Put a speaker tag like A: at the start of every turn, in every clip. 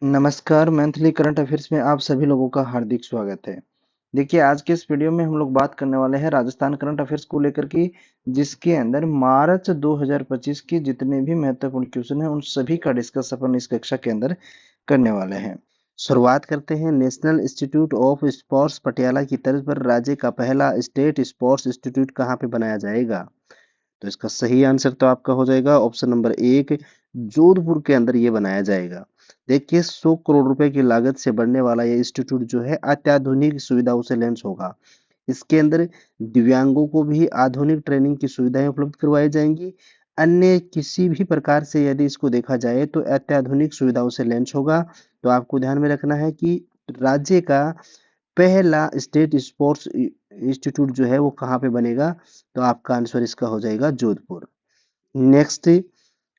A: नमस्कार। Monthly current affairs में आप सभी लोगों का हार्दिक स्वागत है। देखिए, आज के इस वीडियो में हम लोग बात करने वाले हैं राजस्थान करंट अफेयर्स को लेकर की, जिसके अंदर मार्च 2025 की जितने भी महत्वपूर्ण क्वेश्चन हैं उन सभी का डिस्कस अपन इस कक्षा के अंदर करने वाले हैं। शुरुआत करते हैं। National institute of sports Patiala की तर्ज पर राज्य का पहला स्टेट स्पोर्ट्स इंस्टीट्यूट कहाँ पे बनाया जाएगा? तो इसका सही आंसर तो आपका हो जाएगा ऑप्शन नंबर एक, जोधपुर के अंदर ये बनाया जाएगा। देखिए, 100 करोड़ रुपए की लागत से बनने वाला ये इंस्टीट्यूट जो है अत्याधुनिक सुविधाओं से लैस होगा। इसके अंदर दिव्यांगों को भी आधुनिक ट्रेनिंग की सुविधाएं उपलब्ध करवाई जाएंगी। अन्य किसी भी प्रकार से यदि इसको देखा जाए तो अत्याधुनिक सुविधाओं से लैस होगा। तो आपको ध्यान में रखना है कि राज्य का पहला स्टेट स्पोर्ट्स इंस्टीट्यूट जो है वो कहाँ पे बनेगा? तो आपका आंसर इसका हो जाएगा Jodhpur. Next,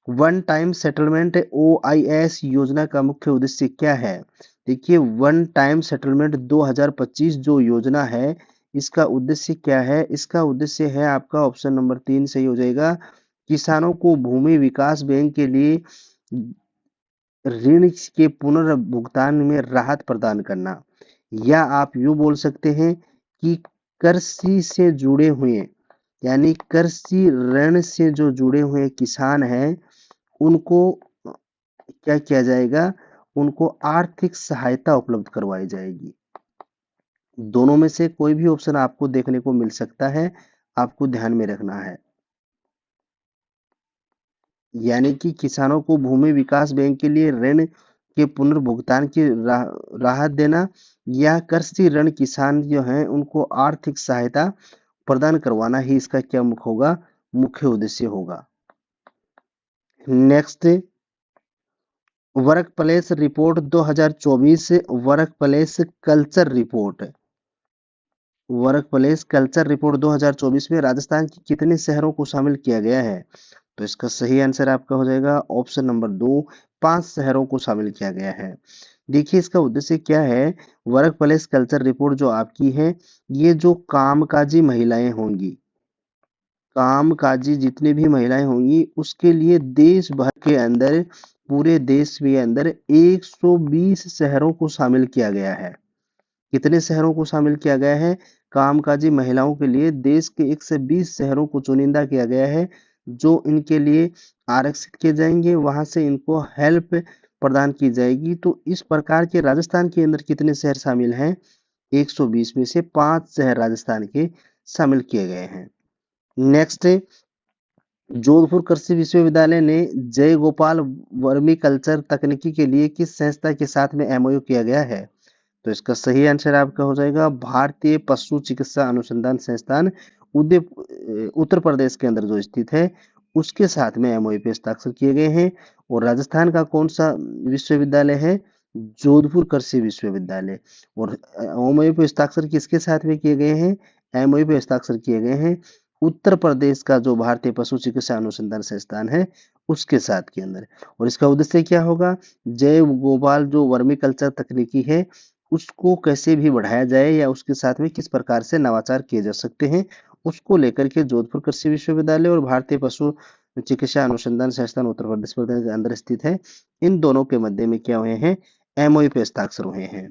A: one time settlement OIS योजना का मुख्य उद्देश्य क्या है? देखिए, वन टाइम सेटलमेंट 2025 जो योजना है, इसका उद्देश्य क्या है? इसका उद्देश्य है आपका ऑप्शन नंबर 3 सही हो जाएगा। किसानों को भूमि विकास बैंक के लिए ऋण के पुनर्भुगतान में राहत प्रदान करना, या आप यूं बोल सकते हैं कि कृषि से जुड़े हुए, यानी कृषि ऋण से जो जुड़े हुए किसान हैं उनको क्या किया जाएगा? उनको आर्थिक सहायता उपलब्ध करवाई जाएगी। दोनों में से कोई भी ऑप्शन आपको देखने को मिल सकता है, आपको ध्यान में रखना है। यानी कि किसानों को भूमि विकास बैंक के लिए ऋण के पुनर्भुगतान की राहत देना, या कृषि ऋण किसान जो हैं उनको आर्थिक सहायता प्रदान करवाना ही इसका क्या मुख्य होगा? मुख्य उद्देश्य होगा। Next, work place report 2024, work place culture report, work place culture report 2024 में राजस्थान के कितने शहरों को शामिल किया गया है? तो इसका सही आंसर आपका हो जाएगा ऑप्शन नंबर 2, 5 शहरों को शामिल किया गया है। देखिए, इसका उद्देश्य क्या है? वर्क प्लेस कल्चर रिपोर्ट जो आपकी है, ये जो कामकाजी महिलाएं होंगी, कामकाजी जितनी भी महिलाएं होंगी उसके लिए देश भर के अंदर, पूरे देश के अंदर 120 शहरों को शामिल किया गया है। कितने शहरों को शामिल किया गया है? कामकाजी महिलाओं के लिए देश के 120 शहरों को चुनिंदा किया गया है, जो इनके लिए आरक्षित किए जाएंगे, वहां से इनको हेल्प प्रदान की जाएगी। तो इस प्रकार के राजस्थान के अंदर कितने शहर शामिल हैं? 120 में से 5 शहर राजस्थान के शामिल किए गए हैं। नेक्स्ट, जोधपुर कृषि विश्वविद्यालय ने जय गोपाल वर्मी कल्चर तकनीकी के लिए किस संस्था के साथ में MOU किया गया है? तो इसका सही आंसर आपका हो जाएगा भारतीय पशु चिकित्सा अनुसंधान संस्थान, उत्तर प्रदेश के अंदर जो स्थित है, उसके साथ में MOU पे हस्ताक्षर किए गए हैं। और राजस्थान का कौन सा विश्वविद्यालय है? जोधपुर कृषि विश्वविद्यालय। और MOU पे हस्ताक्षर किसके साथ में किए गए हैं? MOU पे हस्ताक्षर किए गए हैं उत्तर प्रदेश का जो भारतीय पशु चिकित्सा अनुसंधान संस्थान है उसके साथ के अंदर। और इसका उद्देश्य क्या होगा? जैव गोपाल जो वर्मी कल्चर तकनीकी है उसको कैसे भी बढ़ाया जाए, या उसके साथ में किस प्रकार से नवाचार किए जा सकते हैं, उसको लेकर के जोधपुर कृषि विश्वविद्यालय और भारतीय पशु चिकित्सा अनुसंधान संस्थान उत्तर प्रदेश के अंदर स्थित है, इन दोनों के मध्य में क्या हुए हैं? MOU पे हस्ताक्षर हुए हैं।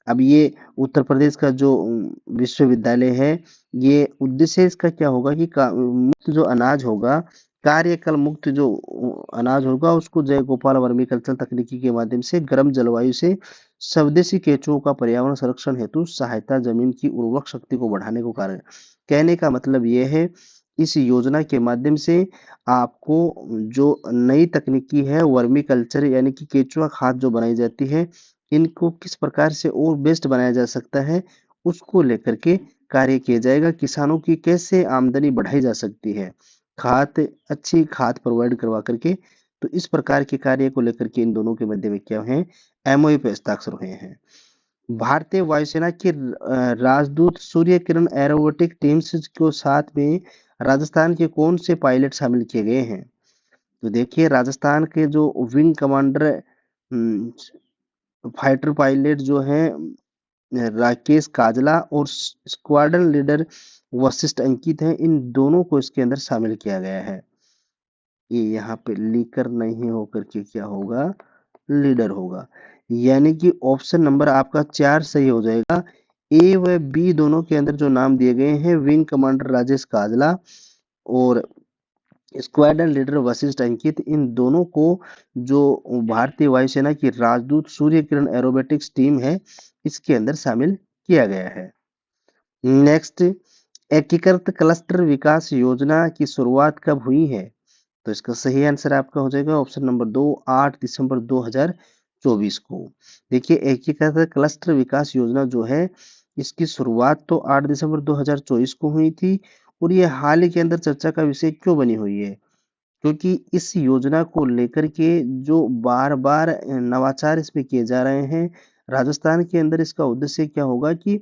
A: अब ये उत्तर प्रदेश का जो विश्वविद्यालय है, ये उद्देश्य इसका क्या होगा कि मुक्त जो अनाज होगा, कार्यकल मुक्त जो अनाज होगा, उसको जय गोपाल वर्मी कल्चर तकनीकी के माध्यम से गर्म जलवायु से स्वदेशी केंचुओं का पर्यावरण संरक्षण हेतु सहायता, जमीन की उर्वरक शक्ति को बढ़ाने को कारण। कहने का मतलब ये है, इस योजना के माध्यम से आपको जो नई तकनीकी है वर्मी कल्चर यानी कि केंचुआ खाद जो बनाई जाती है, इनको किस प्रकार से और बेस्ट बनाया जा सकता है, उसको लेकर के कार्य किया जाएगा। किसानों की कैसे आमदनी बढ़ाई जा सकती है, खाद, अच्छी खाद प्रोवाइड करवा करके। तो इस प्रकार के कार्य को लेकर के इन दोनों के मध्य में क्या है? MOU पे हस्ताक्षर हुए हैं। भारतीय वायुसेना की राजदूत सूर्य किरण एरोबेटिक टीम्स को साथ में राजस्थान के कौन से पायलट शामिल किए गए हैं? तो देखिए, राजस्थान के जो विंग कमांडर फाइटर पायलट जो हैं राकेश काजला और स्क्वाड्रन लीडर वशिष्ठ अंकित हैं, इन दोनों को इसके अंदर शामिल किया गया है। ये यहाँ पे लीकर नहीं होकर के क्या होगा? लीडर होगा। यानी कि ऑप्शन नंबर आपका 4 सही हो जाएगा। ए व बी दोनों के अंदर जो नाम दिए गए हैं, विंग कमांडर राजेश काजला और स्क्वाड्रन लीडर वशिष्ठ अंकित, इन दोनों को जो भारतीय वायुसेना की राजदूत सूर्य किरण एरोबेटिक्स टीम है, इसके अंदर शामिल किया गया है। नेक्स्ट, एकीकृत क्लस्टर विकास योजना की शुरुआत कब हुई है? तो इसका सही आंसर आपका हो जाएगा ऑप्शन नंबर 2, 8 दिसंबर 2024 को। देखिए, एकीकृत क्लस्टर विकास योजना जो है, इसकी शुरुआत तो 8 दिसंबर 2024 को हुई थी और ये हाल ही के अंदर चर्चा का विषय क्यों बनी हुई है? क्योंकि इस योजना को लेकर के जो बार-बार नवाचार इसमें किए जा रहे हैं, राजस्थान के अंदर इसका उद्देश्य क्या होगा कि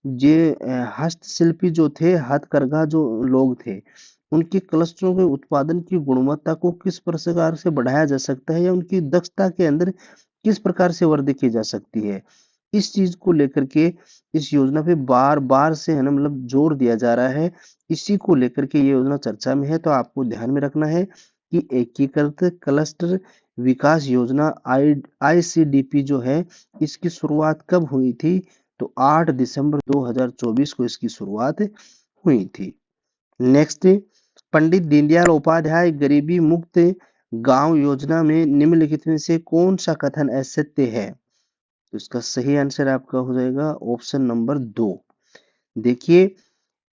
A: ये हस्तशिल्पी जो थे, हथकरघा जो लोग थे, उनके क्लस्टरों के उत्पादन की गुणवत्ता को किस प्रकार से बढ़ाया जा सकता है या उनकी दक्षता के अंदर किस प्रकार से वृद्धि की जा सकती है। इस चीज को लेकर के इस योजना पे बार-बार से है ना, मतलब जोर दिया जा रहा है। इसी को लेकर के ये योजना चर्चा में है, तो आपको ध्यान में रखना है कि एकीकृत क्लस्टर विकास योजना आईसीडीपी जो है, इसकी शुरुआत कब हुई थी? तो 8 दिसंबर 2024 को इसकी शुरुआत हुई थी। नेक्स्ट, पंडित दीनदयाल उपाध्याय गरीबी मुक्त गांव योजना में निम्नलिखित में से कौन सा कथन असत्य है? तो इसका सही आंसर आपका हो जाएगा ऑप्शन नंबर 2। देखिए,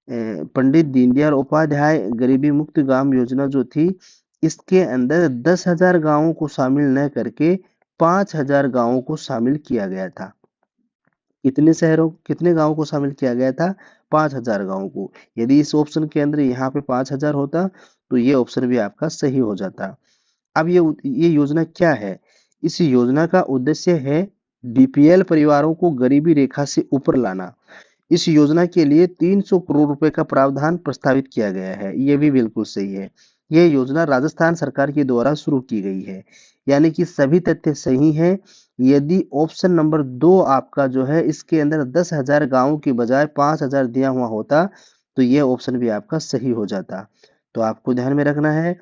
A: पंडित दीनदयाल उपाध्याय गरीबी मुक्त गांव योजना जो थी, इसके अंदर 10,000 गांवों को शामिल न करके 5,000 गांवों को शामिल किया गया था। कितने गांवों को शामिल किया गया था? 5,000 गांवों को। यदि इस ऑप्शन के अंदर यहाँ पे 5,000 होता, तो ये ऑप्शन भी आपका सही हो जाता। अब ये योजना क्या है? इस योजना का उद्देश्य है बीपीएल परिवारों को गरीबी रेखा से ऊपर लाना। इस योजना के लिए 300 करोड़ रुपए का प्रावधान प्रस्तावित किया गया है। ये भी बिल्कुल सही है। यह योजना राजस्थान सरकार के द्वारा शुरू की गई है। यानी कि सभी तथ्य सही हैं। यदि ऑप्शन नंबर 2 आपका जो है, इसके अंदर 10,000 गांवों की बजाय 5,000 दिया हुआ होता, तो यह ऑप्शन भी आपका सही हो जाता। तो आपको ध्यान में रखना है,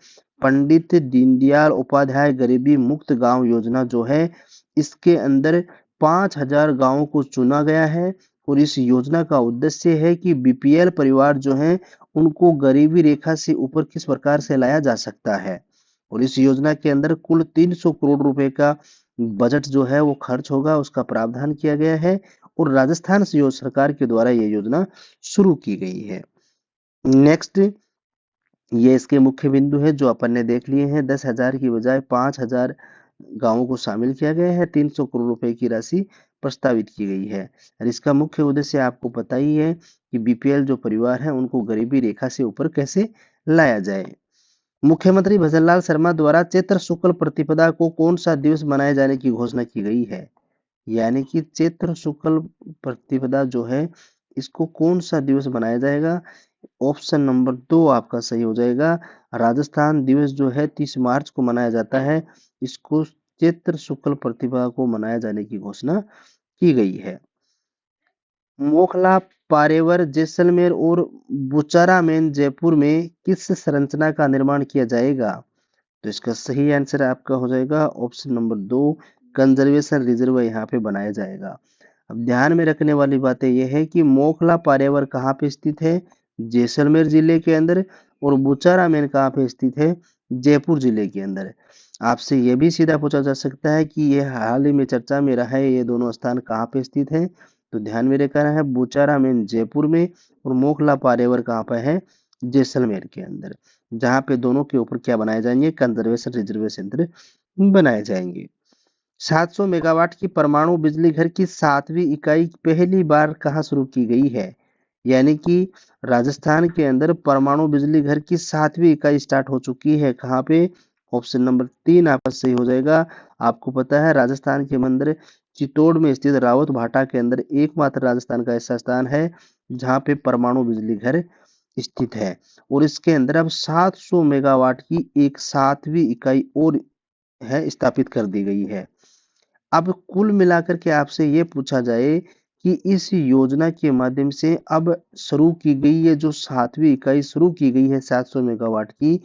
A: पंडित दीनदयाल उपाध्याय गरीबी मुक्त गांव योजना जो है, इसके अंदर 5,000 गांवों को चुना गया है और इस योजना का उद्देश्य है कि बीपीएल परिवार जो हैं, उनको गरीबी रेखा से ऊपर किस प्रकार से लाया जा सकता है। और इस योजना के अंदर कुल 300 करोड़ रुपए का बजट जो है वो खर्च होगा, उसका प्रावधान किया गया है और राजस्थान सरकार के द्वारा ये योजना शुरू की गई है। नेक्स्ट, ये इसके मुख्य बिंदु है जो अपन ने देख लिए हैं। 10,000 की बजाय 5,000 गांवों को शामिल किया गया है, 300 करोड़ रुपए की राशि प्रस्तावित की गई है। और इसका मुख्य उद्देश्य आपको पता ही है कि बीपीएल जो परिवार है, उनको गरीबी रेखा से ऊपर कैसे लाया जाए। मुख्यमंत्री भजनलाल शर्मा द्वारा चैत्र शुक्ल प्रतिपदा को कौन सा दिवस मनाए जाने की घोषणा की गई है? यानी कि चैत्र शुक्ल प्रतिपदा जो है, इसको कौन सा दिवस मनाया जाएगा? ऑप्शन नंबर 2 आपका सही हो जाएगा। राजस्थान दिवस जो है 30 मार्च को मनाया जाता है। इसको चैत्र शुक्ल प्रतिपदा को मनाया जाने की घोषणा की गई है। मोखला पारेवर जैसलमेर और बुचारामेन जयपुर में किस संरचना का निर्माण किया जाएगा? तो इसका सही आंसर आपका हो जाएगा ऑप्शन नंबर 2, कंजर्वेशन रिजर्व यहाँ पे बनाया जाएगा। अब ध्यान में रखने वाली बातें यह है कि मोखला पारेवर कहाँ पे स्थित है? जैसलमेर जिले के अंदर। और बुचारामेन कहाँ पे स्थित है? जयपुर जिले के अंदर। आपसे यह भी सीधा पूछा जा सकता है कि यह हाल ही में चर्चा में रहा है, ये दोनों स्थान कहाँ पे स्थित है? तो ध्यान में रखना है, बुचारामेन जयपुर में और मोखला पारेवर कहाँ पे है? जैसलमेर के अंदर। जहाँ पे दोनों के ऊपर क्या बनाए जाएंगे? कंजर्वेशन रिजर्व सेंटर बनाए जाएंगे। 700 मेगावाट की परमाणु बिजली घर की 7वीं इकाई पहली बार कहाँ शुरू की गई है? यानी कि राजस्थान के अंदर परमाणु बिजली घर की 7वीं इकाई स्टार्ट हो चुकी है। कहाँ पे? ऑप्शन नंबर 3 आपका सही हो जाएगा। आपको पता है, राजस्थान के अंदर चित्तौड़ में स्थित रावत भाटा के अंदर एकमात्र राजस्थान का ऐसा स्थान है जहाँ पे परमाणु बिजली घर स्थित है। और इसके अंदर अब 700 मेगावाट की एक 7वीं इकाई और है स्थापित कर दी गई है। अब कुल मिलाकर के आपसे ये पूछा जाए कि इस योजना के माध्यम से अब शुरू की गई ये जो 7वीं इकाई शुरू की गई है 700 मेगावाट की,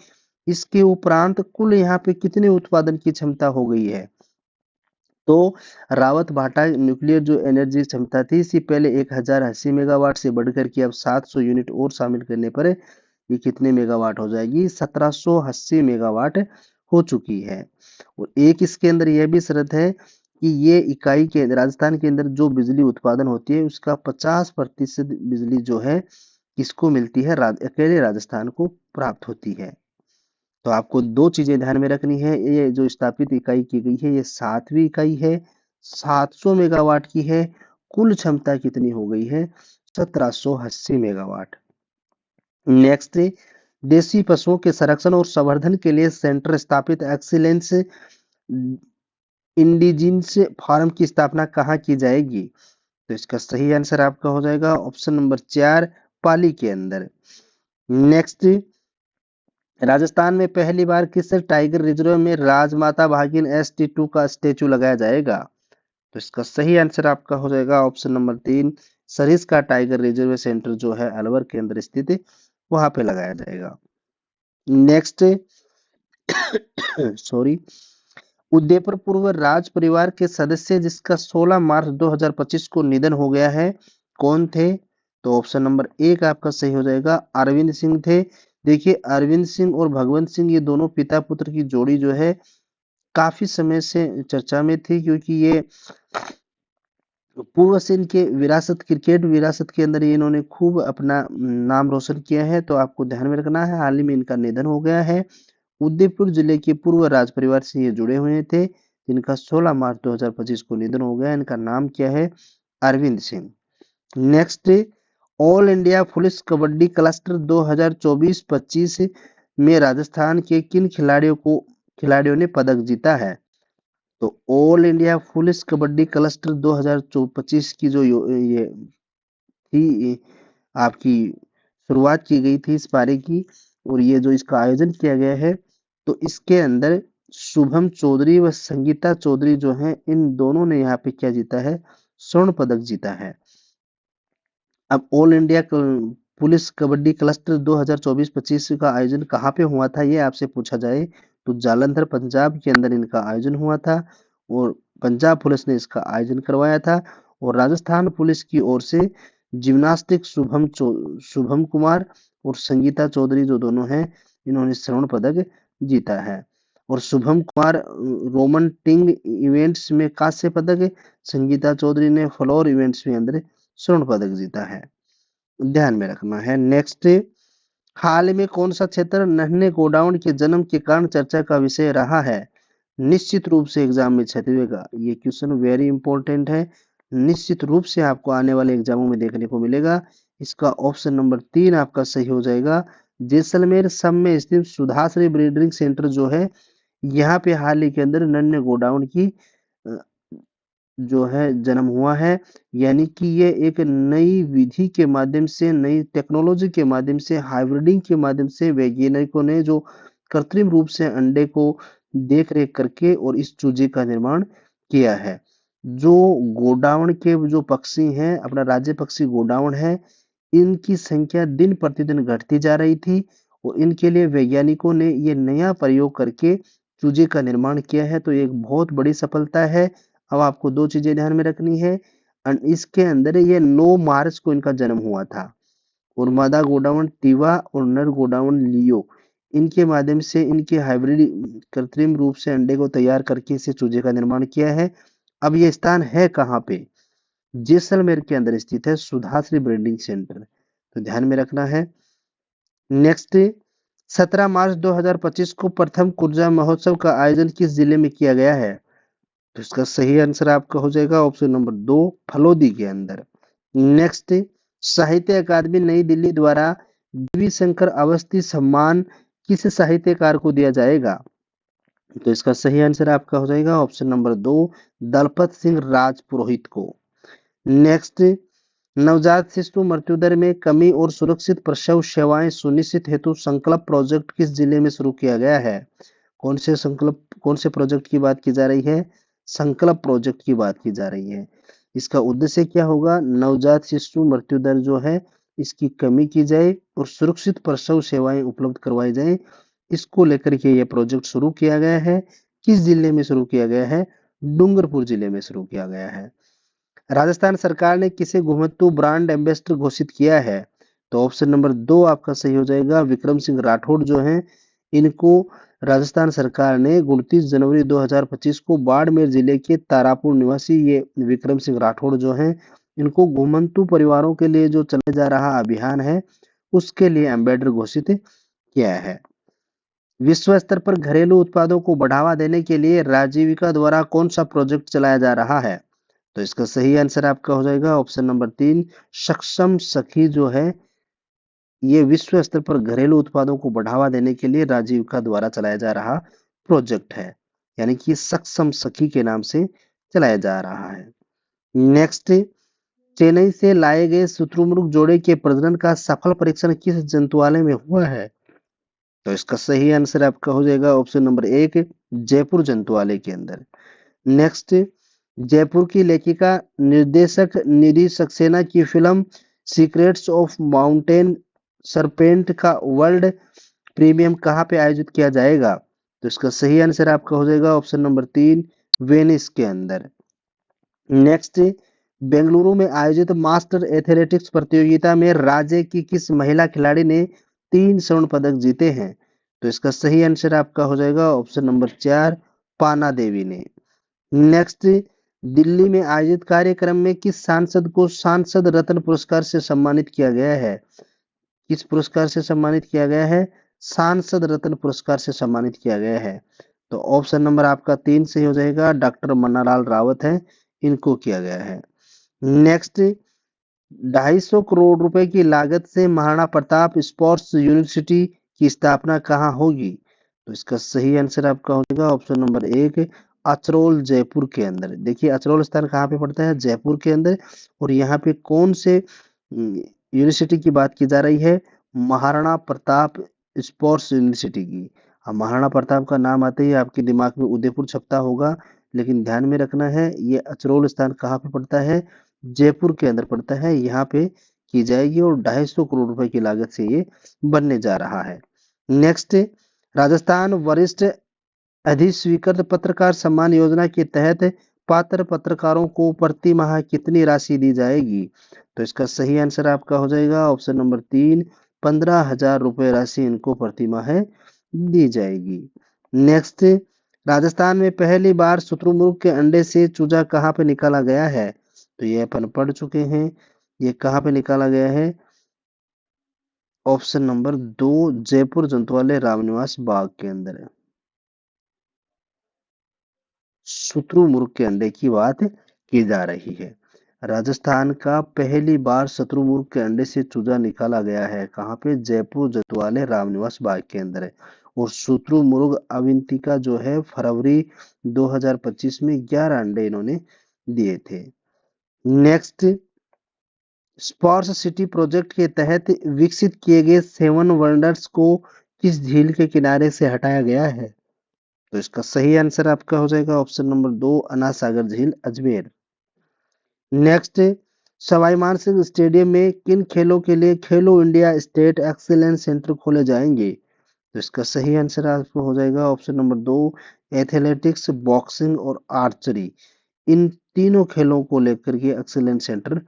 A: इसके उपरांत कुल यहाँ पे कितने उत्पादन की क्षमता हो गई है? तो रावत भाटा न्यूक्लियर जो एनर्जी क्षमता थी इससे पहले 1080 मेगावाट से बढ़कर के अब 700 यूनिट और शामिल करने पर ये कितने मेगावाट हो जाएगी? 1780 मेगावाट हो चुकी है। और एक इसके अंदर यह भी शर्त है कि ये इकाई के राजस्थान के अंदर जो बिजली उत्पादन होती है उसका 50% बिजली जो है किसको मिलती है? अकेले राजस्थान को प्राप्त होती है। तो आपको दो चीजें ध्यान में रखनी है, ये जो स्थापित इकाई की गई है ये 7वीं इकाई है, 700 मेगावाट की है, कुल क्षमता कितनी हो गई है? 1780 मेगावाट। नेक्स्ट, देसी पशुओं के संरक्षण और संवर्धन के लिए सेंटर स्थापित एक्सीलेंस इंडिजिनस फार्म की स्थापना कहाँ की जाएगी? तो इसका सही आंसर आपका हो जाएगा ऑप्शन नंबर 4, पाली के अंदर। नेक्स्ट, राजस्थान में पहली बार किस टाइगर रिजर्व में राजमाता भागिन ST2 का स्टेचू लगाया जाएगा? तो इसका सही आंसर आपका हो जाएगा option number 3, Sariska tiger reserve centre जो है अलवर के अंदर स्थित है, वहां पे लगाया जाएगा। नेक्स्ट, सॉरी, उदयपुर पूर्व राज परिवार के सदस्य जिसका 16 मार्च 2025 को निधन हो गया है, कौन थे? तो ऑप्शन नंबर 1 आपका सही हो जाएगा, अरविंद सिंह थे। देखिए, अरविंद सिंह और भगवंत सिंह ये दोनों पिता पुत्र की जोड़ी जो है काफी समय से चर्चा में थी, क्योंकि ये पूर्व से इनके विरासत, क्रिकेट विरासत के अंदर इन्होंने खूब अपना नाम रोशन किया है। तो आपको ध्यान में रखना है, हाल ही में इनका निधन हो गया है। उदयपुर जिले के पूर्व राज परिवार से ये जुड़े हुए थे, जिनका 16 मार्च 2025 को निधन हो गया। इनका नाम क्या है? Arvind Singh. Next, all India police kabaddi cluster 2024-25 में राजस्थान के किन खिलाड़ियों ने पदक जीता है? तो all India police kabaddi cluster 2025 की जो ये थी, आपकी शुरुआत की गई थी इस पारी की, और ये जो इसका आयोजन किया गया है, तो इसके अंदर शुभम चौधरी व संगीता चौधरी जो हैं, इन दोनों ने यहाँ पे क्या जीता है? स्वर्ण पदक जीता है। अब all India police kabaddi cluster 2024-25 का आयोजन कहाँ पे हुआ था, ये आपसे पूछा जाए तो जालंधर पंजाब के अंदर इनका आयोजन हुआ था, और पंजाब पुलिस ने इसका आयोजन करवाया था। और राजस्थान पुलिस की ओर से जिम्नास्टिक शुभम कुमार और संगीता चौधरी जो दोनों हैं, इन्होंने स्वर्ण पदक जीता है। और शुभम कुमार रोमन टिंग इवेंट्स में कांस्य पदक, संगीता चौधरी ने फ्लोर इवेंट्स में अंदर स्वर्ण पदक जीता है, ध्यान में रखना है। नेक्स्ट, हाल में कौन सा क्षेत्र नन्हे गोडाउन के जन्म के कारण चर्चा का विषय रहा है? निश्चित रूप से एग्जाम में छटेगा, ये क्वेश्चन वेरी इंपॉर्टेंट है, निश्चित रूप से आपको आने वाले एग्जामों में देखने को मिलेगा। इसका ऑप्शन नंबर 3 आपका सही हो जाएगा। जैसलमेर सब में स्थित सुधाश्री ब्रीडिंग सेंटर जो है, यहाँ पे हाल ही के अंदर नन्हे गोडाउन की जो है जन्म हुआ है, यानी कि ये एक नई विधि के माध्यम से, नई टेक्नोलॉजी के माध्यम से, हाइब्रिडिंग के माध्यम से वैज्ञानिकों ने जो कृत्रिम रूप से अंडे को देख रेख करके और इस चूजे का निर्माण किया है। जो गोडाउन के जो पक्षी हैं, अपना राज्य पक्षी गोडाउन है, इनकी संख्या दिन प्रतिदिन घटती जा रही थी, और इनके लिए वैज्ञानिकों ने ये नया प्रयोग करके चूजे का निर्माण किया है। तो एक बहुत बड़ी सफलता है। अब आपको दो चीजें ध्यान में रखनी है, इसके अंदर ये 9 मार्च को इनका जन्म हुआ था, और मादा गोडाउन टीवा और नर गोडाउन लियो, इनके माध्यम से इनके हाइब्रिड कृत्रिम रूप से अंडे को तैयार करके इसे चूजे का निर्माण किया है। अब ये स्थान है कहाँ पे? जैसलमेर के अंदर स्थित है सुधाश्री ब्रीडिंग सेंटर, तो ध्यान में रखना है। नेक्स्ट, 17 मार्च 2025 को प्रथम कुर्जा महोत्सव का आयोजन किस जिले में किया गया है? तो इसका सही आंसर आपका हो जाएगा ऑप्शन नंबर 2, फलोदी के अंदर। नेक्स्ट, साहित्य अकादमी नई दिल्ली द्वारा देवी शंकर अवस्थी सम्मान किस साहित्यकार को दिया जाएगा? तो इसका सही आंसर आपका हो जाएगा ऑप्शन नंबर 2, दलपत सिंह राजपुरोहित को। नेक्स्ट, नवजात शिशु मृत्यु दर में कमी और सुरक्षित प्रसव सेवाएं सुनिश्चित हेतु संकल्प प्रोजेक्ट किस जिले में शुरू किया गया है? कौन से प्रोजेक्ट की बात की जा रही है? संकल्प प्रोजेक्ट की बात की जा रही है। इसका उद्देश्य क्या होगा? नवजात शिशु मृत्यु दर जो है इसकी कमी की जाए और सुरक्षित प्रसव सेवाएं उपलब्ध करवाई जाए, इसको लेकर के यह प्रोजेक्ट शुरू किया गया है। किस जिले में शुरू किया गया है? डूंगरपुर जिले में शुरू किया गया है। राजस्थान सरकार ने किसे घुमन्तु ब्रांड एम्बेसडर घोषित किया है? तो ऑप्शन नंबर 2 आपका सही हो जाएगा। विक्रम सिंह राठौड़ जो हैं, इनको राजस्थान सरकार ने 29 जनवरी 2025 को बाड़मेर जिले के तारापुर निवासी ये विक्रम सिंह राठौड़ जो हैं, इनको घुमन्तु परिवारों के लिए जो चलाया जा रहा अभियान है, उसके लिए एम्बेसडर घोषित किया है। विश्व स्तर पर घरेलू उत्पादों को बढ़ावा देने के लिए राजीविका द्वारा कौन सा प्रोजेक्ट चलाया जा रहा है? तो इसका सही आंसर आपका हो जाएगा ऑप्शन नंबर 3, सक्षम सखी जो है, ये विश्व स्तर पर घरेलू उत्पादों को बढ़ावा देने के लिए राजीविका द्वारा चलाया जा रहा प्रोजेक्ट है, यानी कि सक्षम सखी के नाम से चलाया जा रहा है। नेक्स्ट, चेन्नई से लाए गए शुतुरमुर्ग जोड़े के प्रजनन का सफल परीक्षण किस जंतुआलय में हुआ है? तो इसका सही आंसर आपका हो जाएगा ऑप्शन नंबर 1, जयपुर जंतुआलय के अंदर। नेक्स्ट, जयपुर की लेखिका निर्देशक निधि सक्सेना की film secrets of mountain serpent का वर्ल्ड प्रीमियम कहाँ पे आयोजित किया जाएगा? तो इसका सही आंसर आपका हो जाएगा ऑप्शन नंबर 3, वेनिस के अंदर। नेक्स्ट, बेंगलुरु में आयोजित मास्टर एथलेटिक्स प्रतियोगिता में राज्य की किस महिला खिलाड़ी ने 3 स्वर्ण पदक जीते हैं? तो इसका सही आंसर आपका हो जाएगा ऑप्शन नंबर 4, पाना देवी ने। नेक्स्ट, दिल्ली में आयोजित कार्यक्रम में किस सांसद को सांसद रत्न पुरस्कार से सम्मानित किया गया है? किस पुरस्कार से सम्मानित किया गया है? सांसद रत्न पुरस्कार से सम्मानित किया गया है। तो ऑप्शन नंबर आपका 3 सही हो जाएगा, डॉक्टर मन्नालाल रावत है, इनको किया गया है। नेक्स्ट, 250 करोड़ रुपए की लागत से महाराणा प्रताप स्पोर्ट्स यूनिवर्सिटी की स्थापना कहाँ होगी? तो इसका सही आंसर आपका हो जाएगा ऑप्शन नंबर 1, अचरोल जयपुर के अंदर। देखिए अचरोल स्थान कहाँ पे पड़ता है? जयपुर के अंदर। और यहाँ पे कौन से यूनिवर्सिटी की बात की जा रही है? महाराणा प्रताप स्पोर्ट्स यूनिवर्सिटी की। अब महाराणा प्रताप का नाम आते ही आपके दिमाग में उदयपुर छपता होगा, लेकिन ध्यान में रखना है ये अचरोल स्थान कहाँ पे पड़ता है? जयपुर के अंदर पड़ता है। यहाँ पे की जाएगी और 250 करोड़ रुपए की लागत से ये बनने जा रहा है। नेक्स्ट, राजस्थान वरिष्ठ अधिस्वीकृत पत्रकार सम्मान योजना के तहत पात्र पत्रकारों को प्रति माह कितनी राशि दी जाएगी? तो इसका सही आंसर आपका हो जाएगा ऑप्शन नंबर 3, 15,000 रुपए राशि इनको प्रति माह दी जाएगी। नेक्स्ट, राजस्थान में पहली बार शुतुरमुर्ग के अंडे से चूजा कहाँ पे निकाला गया है? तो ये अपन पढ़ चुके हैं। ये कहाँ पे निकाला गया है? ऑप्शन नंबर 2, जयपुर जंतुआलय रामनिवास बाग के अंदर है। शुतुरमुर्ग के अंडे की बात की जा रही है। राजस्थान का पहली बार शुतुरमुर्ग के अंडे से चूजा निकाला गया है। कहाँ पे? जयपुर जंतुआलय रामनिवास बाग के अंदर है। और शुतुरमुर्ग अविंतिका जो है फरवरी 2025 में 11 अंडे इन्होंने दिए थे। नेक्स्ट, स्पर्श सिटी प्रोजेक्ट के तहत विकसित किए गए 7 वंडर्स को किस झील के किनारे से हटाया गया है? तो इसका सही आंसर आपका हो जाएगा ऑप्शन नंबर 2, अना सागर झील अजमेर। नेक्स्ट, सवाई मानसिंह स्टेडियम में किन खेलों के लिए खेलो इंडिया स्टेट एक्सीलेंस सेंटर खोले जाएंगे? तो इसका सही आंसर आपको हो जाएगा ऑप्शन नंबर 2, एथलेटिक्स, बॉक्सिंग और आर्चरी। इन तीनों खेलों को लेकर के एक्सीलेंस सेंटर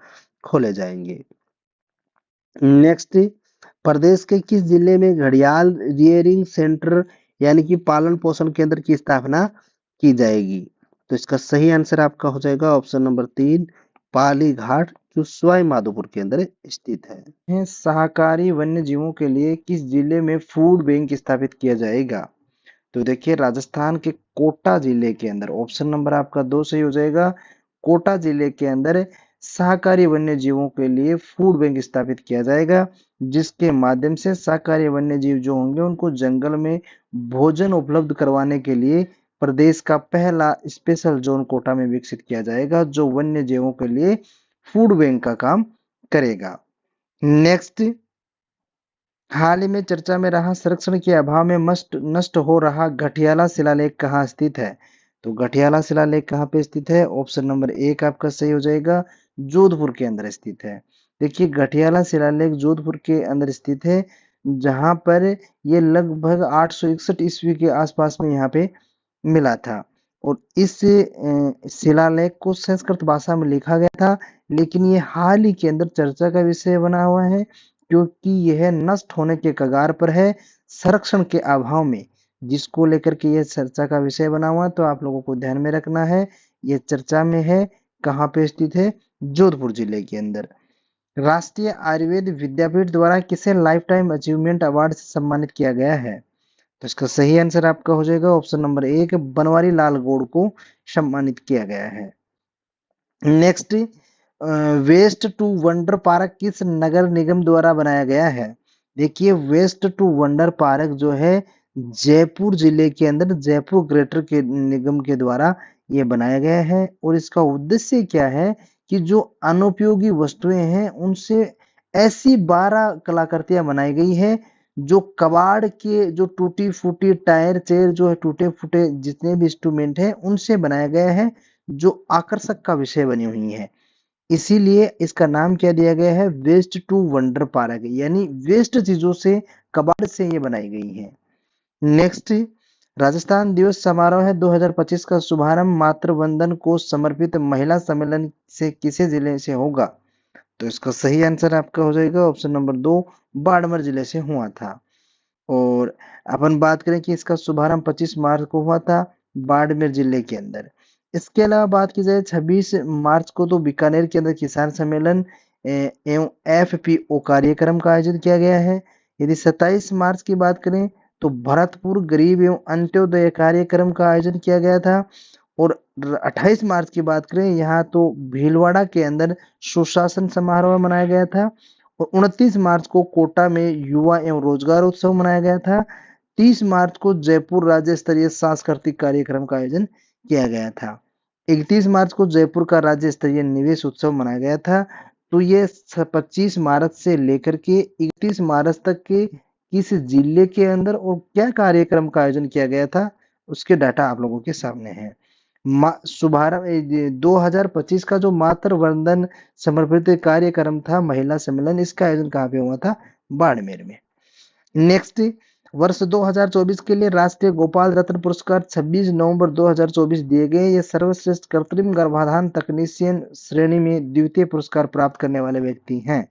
A: खोले जाएंगे। नेक्स्ट, प्रदेश के किस जिले में घड़ियाल रियरिंग सेंटर यानी कि पालन पोषण केंद्र की स्थापना की जाएगी? तो इसका सही आंसर आपका हो जाएगा ऑप्शन नंबर 3, पाली घाट, जो सवाई माधोपुर के अंदर स्थित है। शाकाहारी वन्य जीवों के लिए किस जिले में फूड बैंक स्थापित किया जाएगा? तो देखिए राजस्थान के कोटा जिले के अंदर ऑप्शन नंबर आपका 2 सही हो जाएगा। कोटा जिले के अंदर शाकाहारी वन्य जीवों के लिए फूड बैंक स्थापित किया जाएगा, जिसके माध्यम से शाकाहारी वन्य जीव जो होंगे उनको जंगल में भोजन उपलब्ध करवाने के लिए प्रदेश का पहला स्पेशल जोन कोटा में विकसित किया जाएगा, जो वन्य जीवों के लिए फूड बैंक का काम करेगा। नेक्स्ट, हाल ही में चर्चा में रहा संरक्षण के अभाव में नष्ट हो रहा गठियाला शिलालेख कहाँ स्थित है? तो गठियाला शिलालेख कहाँ पे स्थित है? ऑप्शन नंबर 1 आपका सही हो जाएगा, जोधपुर के अंदर स्थित है। देखिए गठियाला शिलालेख जोधपुर के अंदर स्थित है, जहां पर ये लगभग 861 ईस्वी के आसपास में यहाँ पे मिला था। और इस शिलालेख को संस्कृत भाषा में लिखा गया था, लेकिन ये हाल ही के अंदर चर्चा का विषय बना हुआ है क्योंकि यह नष्ट होने के कगार पर है संरक्षण के अभाव में, जिसको लेकर के यह चर्चा का विषय बना हुआ है। तो आप लोगों को ध्यान में रखना है, यह चर्चा में है। कहाँ पे स्थित है? जोधपुर जिले के अंदर। राष्ट्रीय आयुर्वेद विद्यापीठ द्वारा किसे लाइफ टाइम अचीवमेंट अवार्ड से सम्मानित किया गया है? तो इसका सही आंसर आपका हो जाएगा ऑप्शन नंबर 1, बनवारी लाल गौड़ को सम्मानित किया गया है। Next, waste to wonder park किस नगर निगम द्वारा बनाया गया है? देखिए, वेस्ट टू वंडर पार्क जो है जयपुर जिले के अंदर जयपुर ग्रेटर के निगम के द्वारा ये बनाया गया है। और इसका उद्देश्य क्या है कि जो अनुपयोगी वस्तुएं हैं उनसे ऐसी 12 कलाकृतियां बनाई गई है जो कबाड़ के जो टूटी फूटी टायर चेयर जो है टूटे फूटे जितने भी इंस्ट्रूमेंट है उनसे बनाया गया है, जो आकर्षक का विषय बनी हुई है। इसीलिए इसका नाम क्या दिया गया है? वेस्ट टू वंडर पार्क, यानी वेस्ट चीजों से कबाड़ से ये बनाई गई है। नेक्स्ट, राजस्थान दिवस समारोह है 2025 का शुभारंभ मातृवंदन को समर्पित महिला सम्मेलन से किसे जिले से होगा? तो इसका सही आंसर आपका हो जाएगा ऑप्शन नंबर 2, बाड़मेर जिले से हुआ था। और अपन बात करें कि इसका शुभारंभ 25 मार्च को हुआ था बाड़मेर जिले के अंदर। इसके अलावा बात की जाए 26 मार्च को तो बीकानेर के अंदर किसान सम्मेलन एवं एफपीओ कार्यक्रम का आयोजन किया गया है। यदि 27 मार्च की बात करें तो भरतपुर गरीब एवं अंत्योदय कार्यक्रम का आयोजन किया गया था। और 28 मार्च की बात करें यहाँ तो भीलवाड़ा के अंदर सुशासन समारोह मनाया गया था। और 29 मार्च को कोटा में युवा एवं रोजगार उत्सव मनाया गया था। 30 मार्च को जयपुर राज्य स्तरीय सांस्कृतिक कार्यक्रम का आयोजन किया गया था। 31 मार्च को जयपुर का राज्य स्तरीय निवेश उत्सव मनाया गया था। तो ये 25 मार्च से लेकर के 31 मार्च तक के किस जिले के अंदर और क्या कार्यक्रम का आयोजन किया गया था उसके डाटा आप लोगों के सामने है। शुभारंभ 2025 का जो मातृ वंदन समर्पित कार्यक्रम था महिला सम्मेलन, इसका आयोजन कहाँ पे हुआ था? बाड़मेर में। नेक्स्ट, वर्ष 2024 के लिए राष्ट्रीय गोपाल रत्न पुरस्कार 26 नवंबर 2024 दिए गए। ये सर्वश्रेष्ठ कृत्रिम गर्भाधान तकनीशियन श्रेणी में द्वितीय पुरस्कार प्राप्त करने वाले व्यक्ति हैं।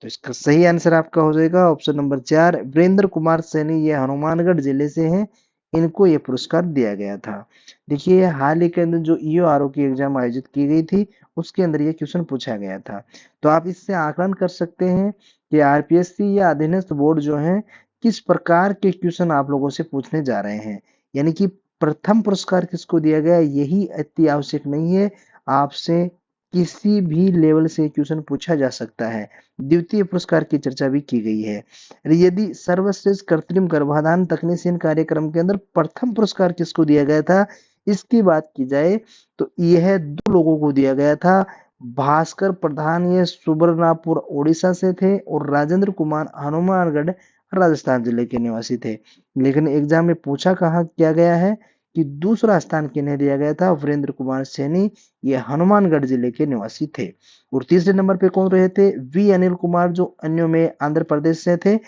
A: तो इसका सही आंसर आपका हो जाएगा ऑप्शन नंबर 4, वीरेंद्र कुमार सैनी, ये हनुमानगढ़ जिले से हैं, इनको ये पुरस्कार दिया गया था। देखिए, हाल ही के अंदर जो ईओआरओ की एग्जाम आयोजित की गई थी उसके अंदर ये क्वेश्चन पूछा गया था। तो आप इससे आकलन कर सकते हैं कि आरपीएससी या अधीनस्थ बोर्ड जो है किस प्रकार के क्वेश्चन आप लोगों से पूछने जा रहे हैं। यानी कि प्रथम पुरस्कार किसको दिया गया यही अति आवश्यक नहीं है, आपसे किसी भी लेवल से क्वेश्चन पूछा जा सकता है। द्वितीय पुरस्कार की चर्चा भी की गई है। यदि सर्वश्रेष्ठ कृत्रिम गर्भाधान तकनीशियन कार्यक्रम के अंदर प्रथम पुरस्कार किसको दिया गया था इसकी बात की जाए तो यह 2 लोगों को दिया गया था। भास्कर प्रधान ये सुबर्णापुर ओडिशा से थे और राजेंद्र कुमार हनुमानगढ़ राजस्थान जिले के निवासी थे। लेकिन एग्जाम में पूछा कहाँ किया गया है कि दूसरा स्थान किन्हें दिया गया था? वीरेंद्र कुमार सैनी, ये हनुमानगढ़ जिले के निवासी थे। और तीसरे नंबर पे कौन रहे थे? वी अनिल कुमार, जो अन्यों में आंध्र प्रदेश से थे।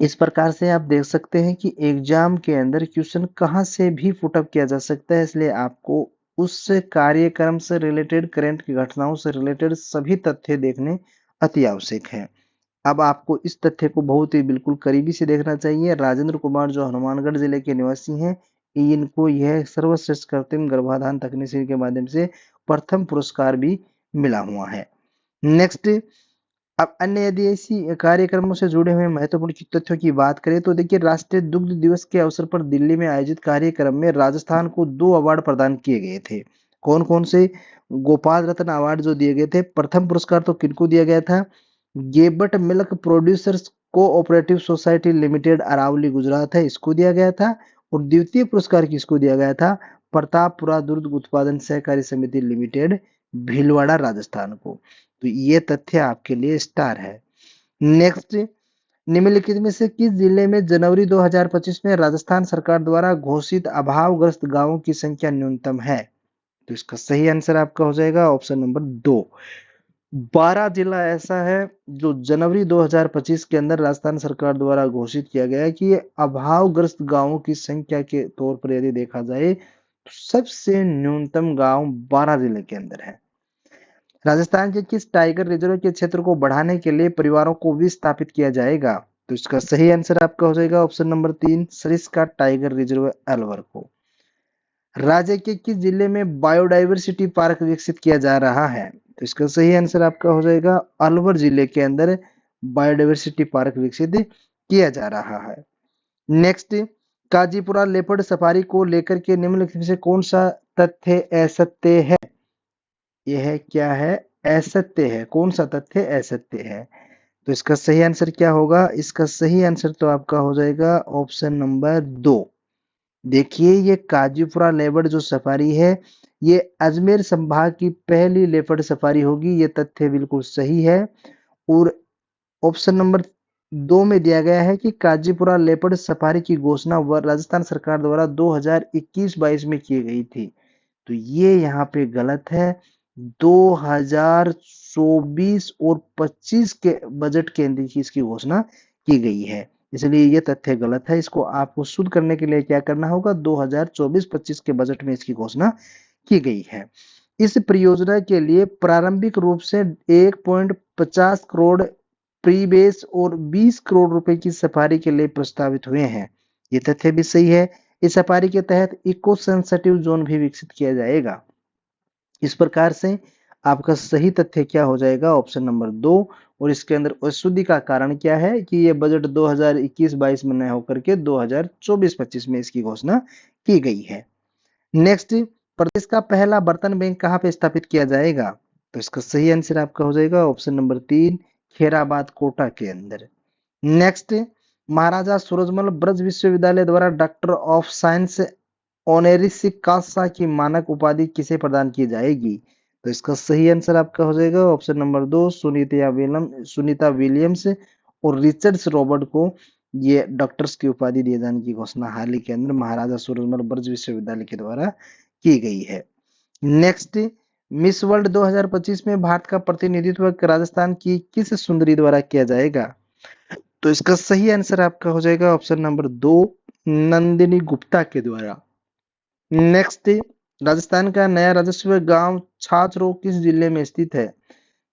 A: इस प्रकार से आप देख सकते हैं कि एग्जाम के अंदर क्वेश्चन कहां से भी पुटअप किया जा सकता है, इसलिए आपको उस कार्यक्रम से रिलेटेड करंट की घटनाओं से रिलेटेड सभी तथ्य देखने अति आवश्यक है। अब आपको इस तथ्य को बहुत ही बिल्कुल करीबी से देखना चाहिए। राजेंद्र कुमार जो हनुमानगढ़ जिले के निवासी हैं, इनको यह सर्वश्रेष्ठ कृत्रिम गर्भाधान तकनीक के माध्यम से प्रथम पुरस्कार भी मिला हुआ है। नेक्स्ट, अब अन्य यदि ऐसी कार्यक्रमों से जुड़े हुए महत्वपूर्ण तथ्यों की बात करें तो देखिए, राष्ट्रीय दुग्ध दिवस के अवसर पर दिल्ली में आयोजित कार्यक्रम में राजस्थान को 2 अवार्ड प्रदान किए गए थे। कौन कौन से? गोपाल रत्न अवार्ड जो दिए गए थे। प्रथम पुरस्कार तो किनको दिया गया था? Gabat milk producers cooperative society limited Aravalli Gujarat है, इसको दिया गया था। और द्वितीय पुरस्कार किसको दिया गया था? प्रतापपुरा दुग्ध उत्पादन सहकारी समिति लिमिटेड भीलवाड़ा राजस्थान को। तो ये तथ्य आपके लिए स्टार है। नेक्स्ट, निम्नलिखित में से किस जिले में जनवरी 2025 में राजस्थान सरकार द्वारा घोषित अभावग्रस्त गांवों की संख्या न्यूनतम है? तो इसका सही आंसर आपका हो जाएगा ऑप्शन नंबर 2, 12 जिला ऐसा है जो जनवरी 2025 के अंदर राजस्थान सरकार द्वारा घोषित किया गया है कि ये अभावग्रस्त गांवों की संख्या के तौर पर यदि देखा जाए तो सबसे न्यूनतम गांव 12 जिले के अंदर है। राजस्थान के किस टाइगर रिजर्व के क्षेत्र को बढ़ाने के लिए परिवारों को विस्थापित किया जाएगा? तो इसका सही आंसर आपका हो जाएगा option number 3, Sariska tiger reserve Alwar को। राज्य के किस जिले में बायोडायवर्सिटी पार्क विकसित किया जा रहा है? तो इसका सही आंसर आपका हो जाएगा अलवर जिले के अंदर बायोडायवर्सिटी पार्क विकसित किया जा रहा है। नेक्स्ट, काजीपुरा लेपर्ड सफारी को लेकर के निम्नलिखित में से कौन सा तथ्य असत्य है? यह क्या है? असत्य है। कौन सा तथ्य असत्य है? तो इसका सही आंसर क्या होगा? इसका सही आंसर तो आपका हो जाएगा ऑप्शन नंबर 2। देखिए, ये काजीपुरा लेपर्ड जो सफारी है, ये अजमेर संभाग की पहली लेपर्ड सफारी होगी। ये तथ्य बिल्कुल सही है। और ऑप्शन नंबर 2 में दिया गया है कि काजीपुरा लेपर्ड सफारी की घोषणा राजस्थान सरकार द्वारा 2021-22 में की गई थी। तो ये यहाँ पे गलत है। 2024 और 25 के बजट के अंदर ही इसकी घोषणा की गई है, इसलिए ये तथ्य गलत है। इसको आपको शुद्ध करने के लिए क्या करना होगा? 2024-25 के बजट में इसकी घोषणा की गई है। इस परियोजना के लिए प्रारंभिक रूप से 1.50 करोड़ प्रीबेस और 20 करोड़ रुपए की सफारी के लिए प्रस्तावित हुए हैं। ये तथ्य भी सही है। इस सफारी के तहत इको सेंसिटिव जोन भी विकसित किया जाएगा। इस प्रकार से आपका सही तथ्य क्या हो जाएगा? Option number 2। और इसके अंदर अशुद्धि का कारण क्या है कि ये बजट 2021-22 में न होकर के 2024-25 में इसकी घोषणा की गई है। नेक्स्ट, प्रदेश का पहला बर्तन बैंक कहाँ पे स्थापित किया जाएगा? तो इसका सही आंसर आपका हो जाएगा ऑप्शन नंबर 3, खेराबाद कोटा के अंदर। नेक्स्ट, महाराजा सूरजमल ब्रज विश्वविद्यालय द्वारा डॉक्टर ऑफ साइंस ऑनरेरिस कासा की मानक उपाधि किसे प्रदान की जाएगी? तो इसका सही आंसर आपका हो जाएगा ऑप्शन नंबर 2, सुनीता विलियम्स और रिचर्ड्स रॉबर्ट को ये डॉक्टर्स की उपाधि दिए जाने की घोषणा हाल ही के अंदर महाराजा सूरजमल ब्रज विश्वविद्यालय के द्वारा की गई है। नेक्स्ट, मिस वर्ल्ड 2025 में भारत का प्रतिनिधित्व राजस्थान की किस सुंदरी द्वारा किया जाएगा? तो इसका सही आंसर आपका हो जाएगा ऑप्शन नंबर 2, नंदिनी गुप्ता के द्वारा। नेक्स्ट, राजस्थान का नया राजस्व गांव छाछरो किस जिले में स्थित है?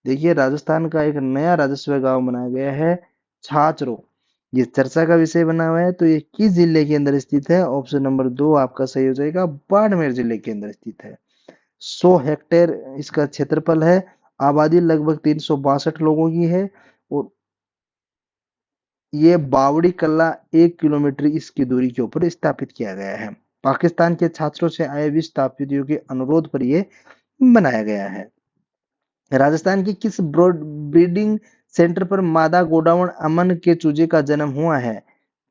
A: देखिए, राजस्थान का एक नया राजस्व गांव बनाया गया है छाछरो। ये चर्चा का विषय बना हुआ है। तो ये किस जिले के अंदर स्थित है? ऑप्शन नंबर 2 आपका सही हो जाएगा, बाड़मेर जिले के अंदर स्थित है। 100 हेक्टेयर इसका क्षेत्रफल है। आबादी लगभग 362 लोगों की है। और ये बावड़ी कल्ला 1 किलोमीटर इसकी दूरी के ऊपर स्थापित किया गया है। पाकिस्तान के छात्रों से आए विस्थापितों के अनुरोध पर यह बनाया गया है। राजस्थान की किस ब्रीडिंग सेंटर पर मादा गोडाउन अमन के चूजे का जन्म हुआ है?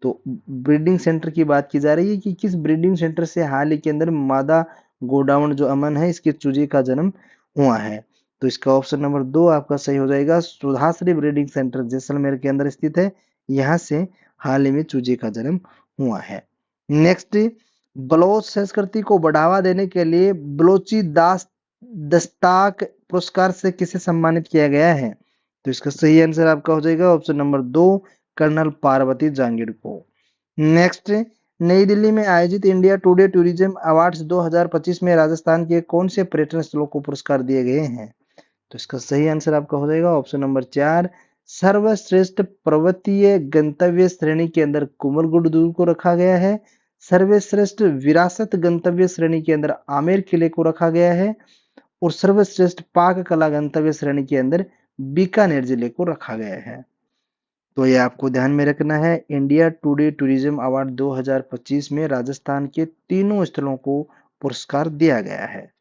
A: तो ब्रीडिंग सेंटर की बात की जा रही है कि किस ब्रीडिंग सेंटर से हाल ही के अंदर मादा गोडाउन जो अमन है इसके चूजे का जन्म हुआ है? तो इसका ऑप्शन नंबर 2 आपका सही हो जाएगा, सुधाश्री ब्रीडिंग सेंटर जैसलमेर के अंदर स्थित है। यहाँ से हाल ही में चूजे का जन्म हुआ है। नेक्स्ट, बलोच संस्कृति को बढ़ावा देने के लिए बलोची दस्ताक पुरस्कार से किसे सम्मानित किया गया है? तो इसका सही आंसर आपका हो जाएगा option number 2, colonel Parvati Jangid को। नेक्स्ट, नई दिल्ली में आयोजित इंडिया टुडे टूरिज्म अवार्ड्स 2025 में राजस्थान के कौन से पर्यटन स्थलों को पुरस्कार दिए गए हैं? तो इसका सही आंसर आपका हो जाएगा ऑप्शन नंबर 4, सर्वश्रेष्ठ पर्वतीय गंतव्य श्रेणी के अंदर कुमलगुंड को रखा गया है। सर्वश्रेष्ठ विरासत गंतव्य श्रेणी के अंदर आमेर किले को रखा गया है। और सर्वश्रेष्ठ पाक कला गंतव्य श्रेणी के अंदर बीकानेर जिले को रखा गया है। तो ये आपको ध्यान में रखना है। इंडिया टुडे टूरिज्म अवार्ड 2025 में राजस्थान के तीनों स्थलों को पुरस्कार दिया गया है।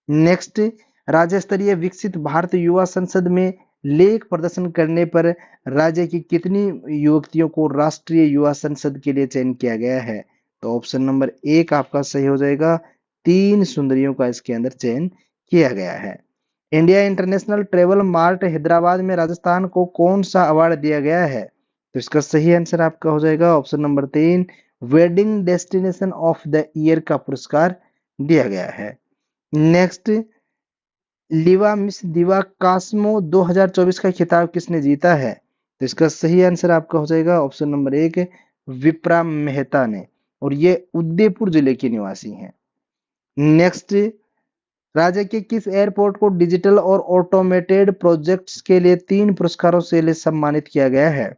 A: नेक्स्ट, राज्य स्तरीय विकसित भारत युवा संसद में लेख प्रदर्शन करने पर राज्य की कितनी युवतियों को राष्ट्रीय युवा संसद के लिए चयन किया गया है? तो ऑप्शन नंबर 1 आपका सही हो जाएगा, 3 सुंदरियों का इसके अंदर चयन किया गया है। India international travel mart Hyderabad में राजस्थान को कौन सा अवार्ड दिया गया है? तो इसका सही आंसर आपका हो जाएगा option number 3, wedding destination of the year का पुरस्कार दिया गया है। नेक्स्ट, लिवा मिस दिवा कास्मो 2024 का खिताब किसने जीता है? तो इसका सही आंसर आपका हो जाएगा ऑप्शन नंबर 1 विप्रा मेहता ने, और ये उदयपुर जिले के निवासी हैं। नेक्स्ट, राज्य के किस एयरपोर्ट को डिजिटल और ऑटोमेटेड प्रोजेक्ट्स के लिए 3 पुरस्कारों से सम्मानित किया गया है?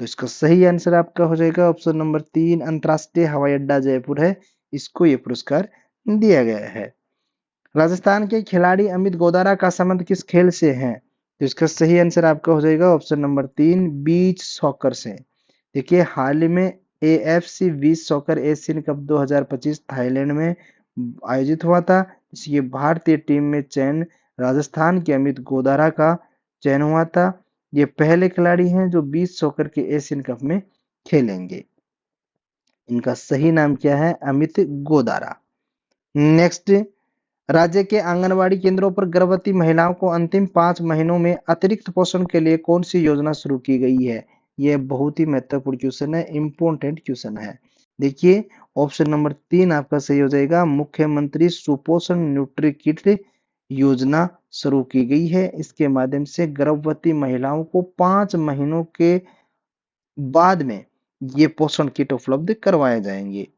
A: तो इसका सही आंसर आपका हो जाएगा ऑप्शन नंबर 3 अंतरराष्ट्रीय हवाई अड्डा जयपुर है, इसको ये पुरस्कार दिया गया है। राजस्थान के खिलाड़ी अमित गोदारा का संबंध किस खेल से है? तो इसका सही आंसर आपका हो जाएगा ऑप्शन नंबर 3 बीच सॉकर से। देखिए, हाल ही में AFC beach soccer Asian cup 2025 Thailand में आयोजित हुआ था। इसकी भारतीय टीम में चयन राजस्थान के अमित गोदारा का चयन हुआ था। ये पहले खिलाड़ी हैं जो बीच सॉकर के एशियन कप में खेलेंगे। इनका सही नाम क्या है? अमित गोदारा। नेक्स्ट, राज्य के आंगनवाड़ी केंद्रों पर गर्भवती महिलाओं को अंतिम 5 महीनों में अतिरिक्त पोषण के लिए कौन सी योजना शुरू की गई है? यह बहुत ही महत्वपूर्ण क्वेश्चन है, इंपॉर्टेंट क्वेश्चन है। देखिए, ऑप्शन नंबर 3 आपका सही हो जाएगा, मुख्यमंत्री सुपोषण न्यूट्री किट योजना शुरू की गई है। इसके माध्यम से गर्भवती महिलाओं को 5 महीनों के बाद में ये पोषण किट उपलब्ध करवाए जाएंगे।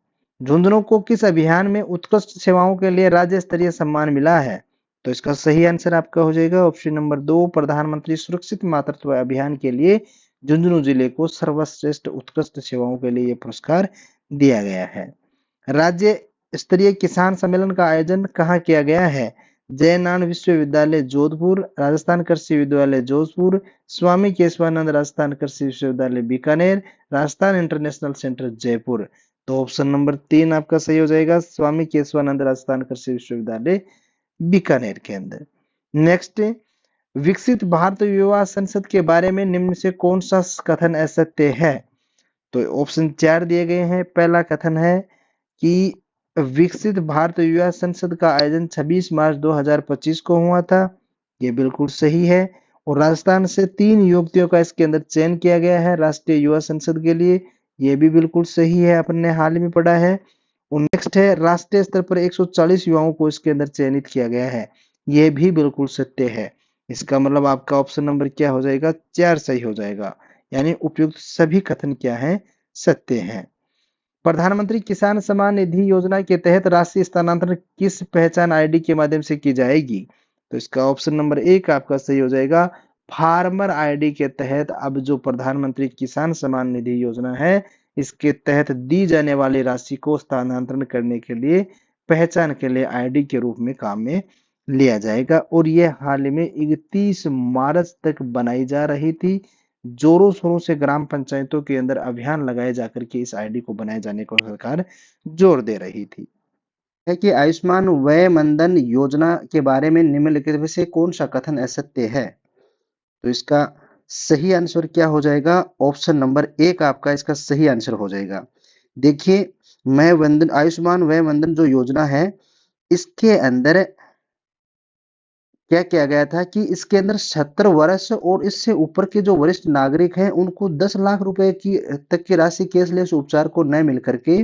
A: झुंझुनू को किस अभियान में उत्कृष्ट सेवाओं के लिए राज्य स्तरीय सम्मान मिला है? तो इसका सही आंसर आपका हो जाएगा ऑप्शन नंबर 2 प्रधानमंत्री सुरक्षित मातृत्व अभियान के लिए झुंझुनू जिले को सर्वश्रेष्ठ उत्कृष्ट सेवाओं के लिए पुरस्कार दिया गया है। राज्य स्तरीय किसान सम्मेलन का आयोजन कहाँ किया गया है? जयनारायण विश्वविद्यालय जोधपुर, राजस्थान कृषि विश्वविद्यालय जोधपुर, स्वामी केशवानंद राजस्थान कृषि विश्वविद्यालय बीकानेर, राजस्थान इंटरनेशनल सेंटर जयपुर। तो ऑप्शन नंबर 3 आपका सही हो जाएगा, स्वामी केशवानंद राजस्थान कृषि विश्वविद्यालय बीकानेर के अंदर। नेक्स्ट, विकसित भारत युवा संसद के बारे में निम्न से कौन सा कथन असत्य है? तो ऑप्शन 4 दिए गए हैं। पहला कथन है कि विकसित भारत युवा संसद का आयोजन 26 मार्च 2025 को हुआ था, ये बिल्कुल सही है। और राजस्थान से 3 युवतियों का इसके अंदर चयन किया गया है राष्ट्रीय युवा संसद के लिए, ये भी बिल्कुल सही है, अपन ने हाल में पढ़ा है। और नेक्स्ट है, राष्ट्रीय स्तर पर 140 युवाओं को इसके अंदर चयनित किया गया है, ये भी बिल्कुल सत्य है। इसका मतलब आपका ऑप्शन नंबर क्या हो जाएगा? 4 सही हो जाएगा, यानी उपयुक्त सभी कथन क्या है? सत्य हैं। प्रधानमंत्री किसान सम्मान निधि योजना के तहत राशि स्थानांतरण किस पहचान आईडी के माध्यम से की जाएगी? तो इसका ऑप्शन नंबर 1 आपका सही हो जाएगा, फार्मर आईडी के तहत अब जो प्रधानमंत्री किसान सम्मान निधि योजना है, इसके तहत दी जाने वाली राशि को स्थानांतरण करने के लिए पहचान के लिए आईडी के रूप में काम में लिया जाएगा। और यह हाल में 31 मार्च तक बनाई जा रही थी। जोरों शोरों से ग्राम पंचायतों के अंदर अभियान लगाए जाकर के इस आईडी को बनाए जाने को सरकार जोर दे रही थी। है कि आयुष्मान वय मंदन योजना के बारे में निम्नलिखित में से कौन सा कथन असत्य है? तो इसका सही आंसर क्या हो जाएगा? ऑप्शन नंबर 1 आपका इसका सही आंसर हो जाएगा। देखिए, मैं वंदन आयुष्मान वय वंदन जो योजना है, इसके अंदर क्या किया गया था कि इसके अंदर 70 वर्ष और इससे ऊपर के जो वरिष्ठ नागरिक हैं, उनको 10 लाख रुपए की तक की राशि कैशलेस उपचार को न मिल करके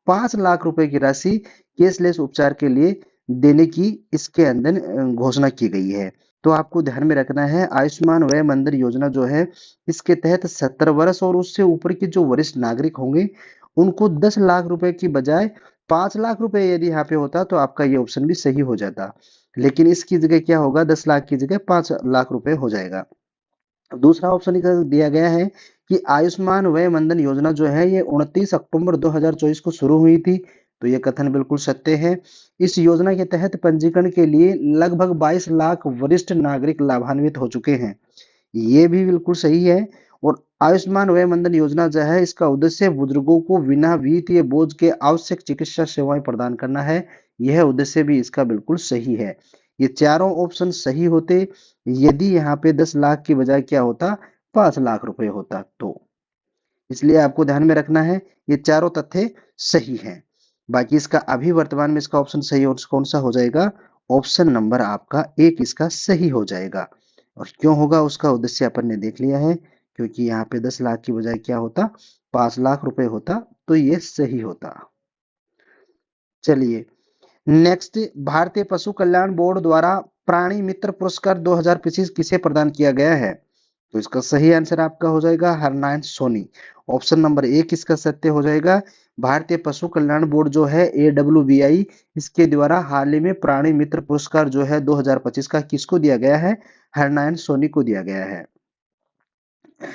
A: 5 लाख रुपए की राशि कैशलेस उपचार के लिए देने की इसके अंदर घोषणा की गई है। तो आपको ध्यान में रखना है, आयुष्मान वय मंदिर योजना जो है, इसके तहत 70 वर्ष और उससे ऊपर के जो वरिष्ठ नागरिक होंगे, उनको 10 लाख रुपए की बजाय 5 लाख रुपए यदि यहाँ पे होता तो आपका ये ऑप्शन भी सही हो जाता। लेकिन इसकी जगह क्या होगा? 10 लाख की जगह 5 लाख रुपए हो जाएगा। दूसरा ऑप्शन इधर दिया गया है कि आयुष्मान वय मंदन योजना जो है, ये 29 अक्टूबर 2024 को शुरू हुई थी, तो ये कथन बिल्कुल सत्य है। इस योजना के तहत पंजीकरण के लिए लगभग 22 लाख वरिष्ठ नागरिक लाभान्वित हो चुके हैं, ये भी बिल्कुल सही है। और आयुष्मान वय मंदन योजना जो है, इसका उद्देश्य बुजुर्गों को बिना वित्तीय बोझ के आवश्यक चिकित्सा सेवाएं प्रदान करना है, यह उद्देश्य भी इसका बिल्कुल सही है। ये चारों ऑप्शन सही होते यदि यहाँ पे 10 लाख की बजाय क्या होता? 5 लाख रुपए होता तो। इसलिए आपको ध्यान में रखना है, ये चारों तथ्य सही हैं। बाकी इसका अभी वर्तमान में इसका ऑप्शन सही और कौन सा हो जाएगा? ऑप्शन नंबर आपका 1 इसका सही हो जाएगा। और क्यों होगा उसका उद्देश्य अपन ने देख लिया है, क्योंकि यहाँ पे 10 लाख की बजाय क्या होता? 5 लाख रुपए होता, तो ये सही होता। चलिए, नेक्स्ट, भारतीय पशु कल्याण बोर्ड द्वारा प्राणी मित्र पुरस्कार 2025 किसे प्रदान किया गया है? तो इसका सही आंसर आपका हो जाएगा हरनारायण सोनी। ऑप्शन नंबर एक इसका सत्य हो जाएगा। भारतीय पशु कल्याण बोर्ड जो है AWBI, इसके द्वारा हाल ही में प्राणी मित्र पुरस्कार जो है 2025 का किसको दिया गया है? हरनारायण सोनी को दिया गया है।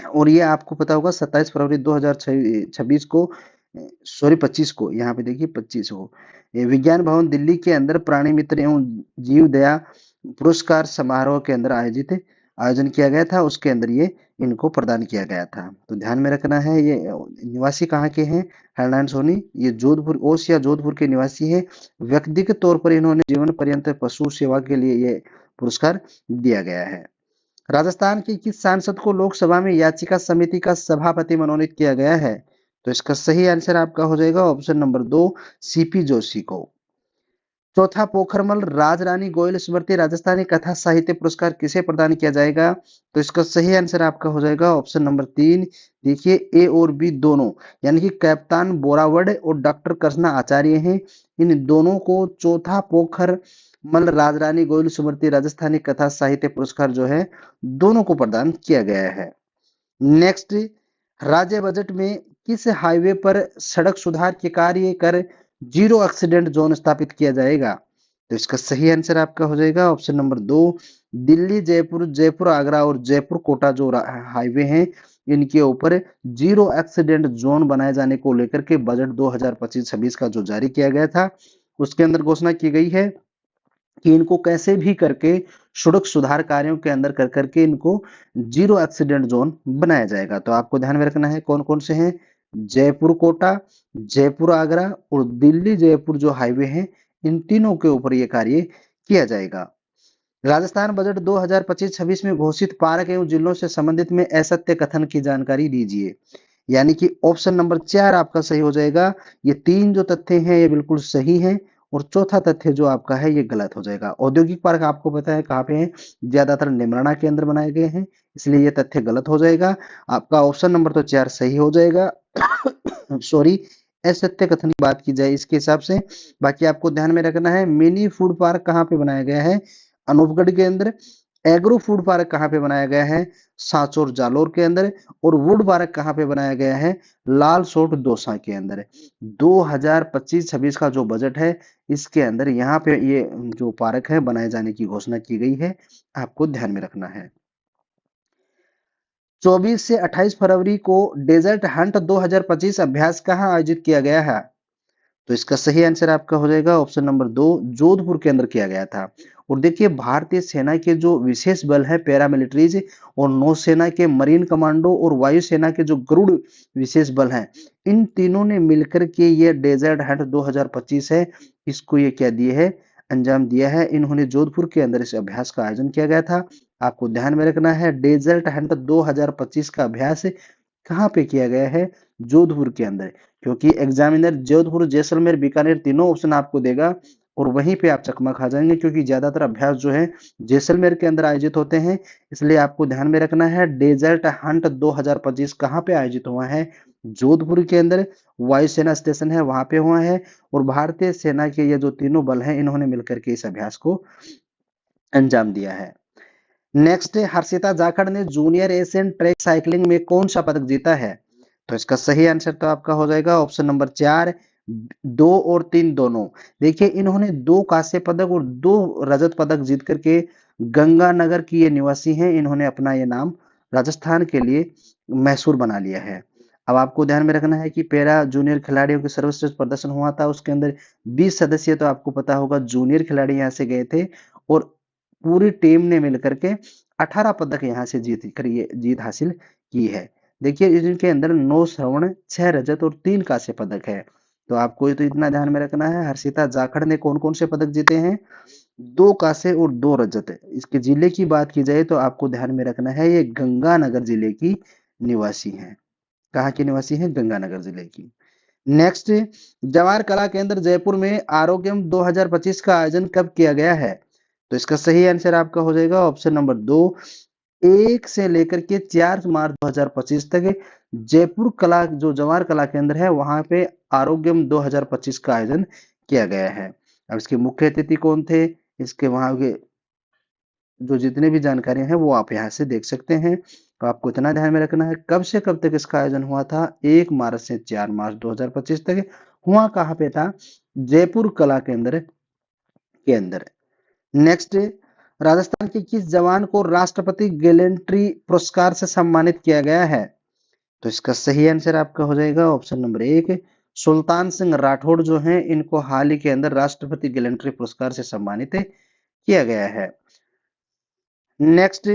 A: और ये आपको पता होगा 27 फरवरी 2026 को, सॉरी 25 को, यहाँ पे देखिए 25 को, ये विज्ञान भवन दिल्ली के अंदर प्राणी मित्र एवं जीव दया पुरस्कार समारोह के अंदर आयोजन किया गया था। उसके अंदर ये इनको प्रदान किया गया था। तो ध्यान में रखना है, ये निवासी कहाँ के हैं? हरनारायण सोनी, ये जोधपुर, ओस या जोधपुर के निवासी है। व्यक्तिगत तौर पर इन्होंने जीवन पर्यंत पशु सेवा के लिए ये पुरस्कार दिया गया है। राजस्थान के किस सांसद को लोकसभा में याचिका समिति का सभापति मनोनीत किया गया है? तो इसका सही आंसर आपका हो जाएगा ऑप्शन नंबर 2, सीपी जोशी को। चौथा, पोखरमल राजरानी गोयल स्मृति राजस्थानी कथा साहित्य पुरस्कार किसे प्रदान किया जाएगा? तो इसका सही आंसर आपका हो जाएगा ऑप्शन नंबर 3। देखिए ए और बी दोनों, यानी कि कैप्टन बोरावड और डॉक्टर कृष्णा आचार्य हैं। इन दोनों को चौथा पोखरमल राजरानी गोयल स्मृति राजस्थानी कथा साहित्य पुरस्कार जो है दोनों को प्रदान किया गया है। नेक्स्ट, राज्य बजट में किस हाईवे पर सड़क सुधार के कार्य कर जीरो एक्सीडेंट जोन स्थापित किया जाएगा? तो इसका सही आंसर आपका हो जाएगा ऑप्शन नंबर 2, दिल्ली जयपुर, जयपुर आगरा और जयपुर कोटा जो हाईवे हैं, इनके ऊपर जीरो एक्सीडेंट जोन बनाए जाने को लेकर के बजट 2025-26 का जो जारी किया गया था, उसके अंदर घोषणा की गई है कि इनको कैसे भी करके सड़क सुधार कार्यों के अंदर कर करके इनको जीरो एक्सीडेंट जोन बनाया जाएगा। तो आपको ध्यान में रखना है कौन कौन से हैं? जयपुर कोटा, जयपुर आगरा और दिल्ली जयपुर जो हाईवे हैं, इन तीनों के ऊपर ये कार्य किया जाएगा। राजस्थान बजट 2025-26 में घोषित पार्क एवं जिलों से संबंधित में असत्य कथन की जानकारी दीजिए। यानी कि ऑप्शन नंबर 4 आपका सही हो जाएगा। ये तीन जो तथ्य हैं ये बिल्कुल सही हैं और चौथा तथ्य जो आपका है ये गलत हो जाएगा। औद्योगिक पार्क आपको पता है कहाँ पे है? ज्यादातर निमराना के अंदर बनाए गए हैं, इसलिए ये तथ्य गलत हो जाएगा। आपका ऑप्शन नंबर तो 4 सही हो जाएगा। सॉरी, असत्य कथन की बात की जाए इसके हिसाब से। बाकी आपको ध्यान में रखना है, मिनी फूड पार्क कहाँ पे बनाया गया है? अनूपगढ़ के अंदर। एग्रो फूड पार्क कहाँ पे बनाया गया है? सांचौर जालोर के अंदर। और वुड पार्क कहाँ पे बनाया गया है? लाल सोट दौसा के अंदर। 2025-26 का जो बजट है इसके अंदर यहाँ पे ये जो पार्क है बनाए जाने की घोषणा की गई है, आपको ध्यान में रखना है। 24 से 28 फरवरी को डेजर्ट हंट 2025 अभ्यास कहाँ आयोजित किया गया है? तो इसका सही आंसर आपका हो जाएगा ऑप्शन नंबर 2, जोधपुर के अंदर किया गया था। और देखिए भारतीय सेना के जो विशेष बल है पैरामिलिट्रीज, और नौसेना के मरीन कमांडो और वायुसेना के जो गरुड़ विशेष बल हैं, इन तीनों ने मिलकर के ये डेजर्ट हंट 2025 है, इसको ये क्या दिए है? अंजाम दिया है। इन्होंने जोधपुर के अंदर इस अभ्यास का आयोजन किया गया था। आपको ध्यान में रखना है, डेजर्ट हंट 2025 का अभ्यास कहाँ पे किया गया है? जोधपुर के अंदर। क्योंकि एग्जामिनर जोधपुर, जैसलमेर, बीकानेर तीनों ऑप्शन आपको देगा और वहीं पे आप चकमा खा जाएंगे, क्योंकि ज्यादातर अभ्यास जो है जैसलमेर के अंदर आयोजित होते हैं। इसलिए आपको ध्यान में रखना है, डेजर्ट हंट 2025 कहाँ पे आयोजित हुआ है? जोधपुर के अंदर। वायुसेना स्टेशन है वहां पे हुआ है। और भारतीय सेना के ये जो तीनों बल हैं इन्होंने मिलकर के इस अभ्यास को अंजाम दिया है। नेक्स्ट, हर्षिता जाखड़ ने जूनियर एशियन ट्रैक साइकिलिंग में कौन सा पदक जीता है? तो इसका सही आंसर तो आपका हो जाएगा ऑप्शन नंबर 4, 2 और 3 दोनों। देखिए इन्होंने 2 कांस्य पदक और 2 रजत पदक जीत करके गंगानगर की ये निवासी हैं, इन्होंने अपना ये नाम राजस्थान के लिए मैसूर बना लिया है। अब आपको ध्यान में रखना है कि पैरा जूनियर खिलाड़ियों के सर्वश्रेष्ठ प्रदर्शन हुआ था, उसके अंदर 20 सदस्य, तो आपको पता होगा जूनियर खिलाड़ी यहाँ से गए थे और पूरी टीम ने मिलकर के 18 पदक यहाँ से जीत हासिल की है। देखिए इनके अंदर 9 स्वर्ण, 6 रजत और 3 कांस्य पदक है। तो आपको तो इतना ध्यान में रखना है, हर्षिता जाखड़ ने कौन कौन से पदक जीते हैं? 2 कांस्य और 2 रजत। इसके जिले की बात की जाए तो आपको ध्यान में रखना है, ये गंगानगर जिले की निवासी हैं। कहाँ की निवासी हैं? गंगानगर जिले की। नेक्स्ट, जवाहर कला केंद्र जयपुर में आरोग्यम 2025 का आयोजन कब किया गया है? तो इसका सही आंसर आपका हो जाएगा ऑप्शन नंबर 2, 1 से लेकर के 4 मार्च 2025 तक जयपुर कला जो जवाहर कला केंद्र है वहां पे आरोग्यम 2025 का आयोजन किया गया है। अब इसके मुख्य अतिथि कौन थे, इसके वहां के जो जितने भी जानकारी हैं वो आप यहाँ से देख सकते हैं। तो आपको इतना ध्यान में रखना है, कब से कब तक इसका आयोजन हुआ था, 1 मार्च से 4 मार्च 2025 तक। हुआ कहाँ पे था, जयपुर कला केंद्र के अंदर। नेक्स्ट, राजस्थान के किस जवान को राष्ट्रपति गैलेंट्री पुरस्कार से सम्मानित किया गया है? तो इसका सही आंसर आपका हो जाएगा ऑप्शन नंबर 1, सुल्तान सिंह राठौड़ जो हैं इनको हाल ही के अंदर राष्ट्रपति गैलेंट्री पुरस्कार से सम्मानित किया गया है। नेक्स्ट,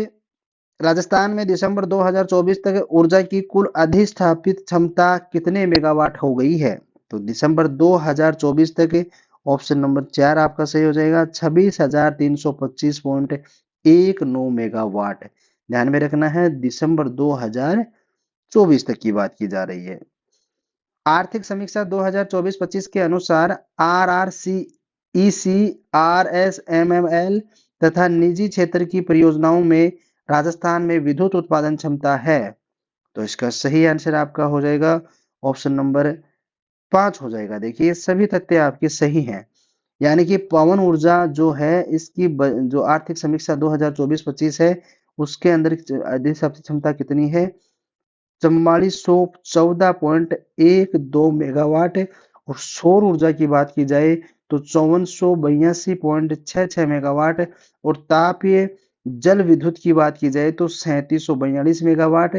A: राजस्थान में दिसंबर 2024 तक ऊर्जा की कुल अधिस्थापित क्षमता कितने मेगावाट हो गई है? तो दिसंबर 2024 तक ऑप्शन नंबर 4 आपका सही हो जाएगा 26,325.19 मेगावाट। ध्यान में रखना है, दिसंबर 2024 तक की बात की जा रही है। आर्थिक समीक्षा 2024-25 के अनुसार RRCEC, RSMML तथा निजी क्षेत्र की परियोजनाओं में राजस्थान में विद्युत उत्पादन क्षमता है। तो इसका सही आंसर आपका हो जाएगा ऑप्शन नंबर 5 हो जाएगा। देखिए सभी तथ्य आपके सही हैं, यानी कि पवन ऊर्जा जो है इसकी जो आर्थिक समीक्षा 2024-25 है उसके अंदर अधिशक्ति क्षमता कितनी है, 4414.12 मेगावाट। और सौर ऊर्जा की बात की जाए तो 5482.66 मेगावाट। और तापीय जल विद्युत की बात की जाए तो 3742 मेगावाट।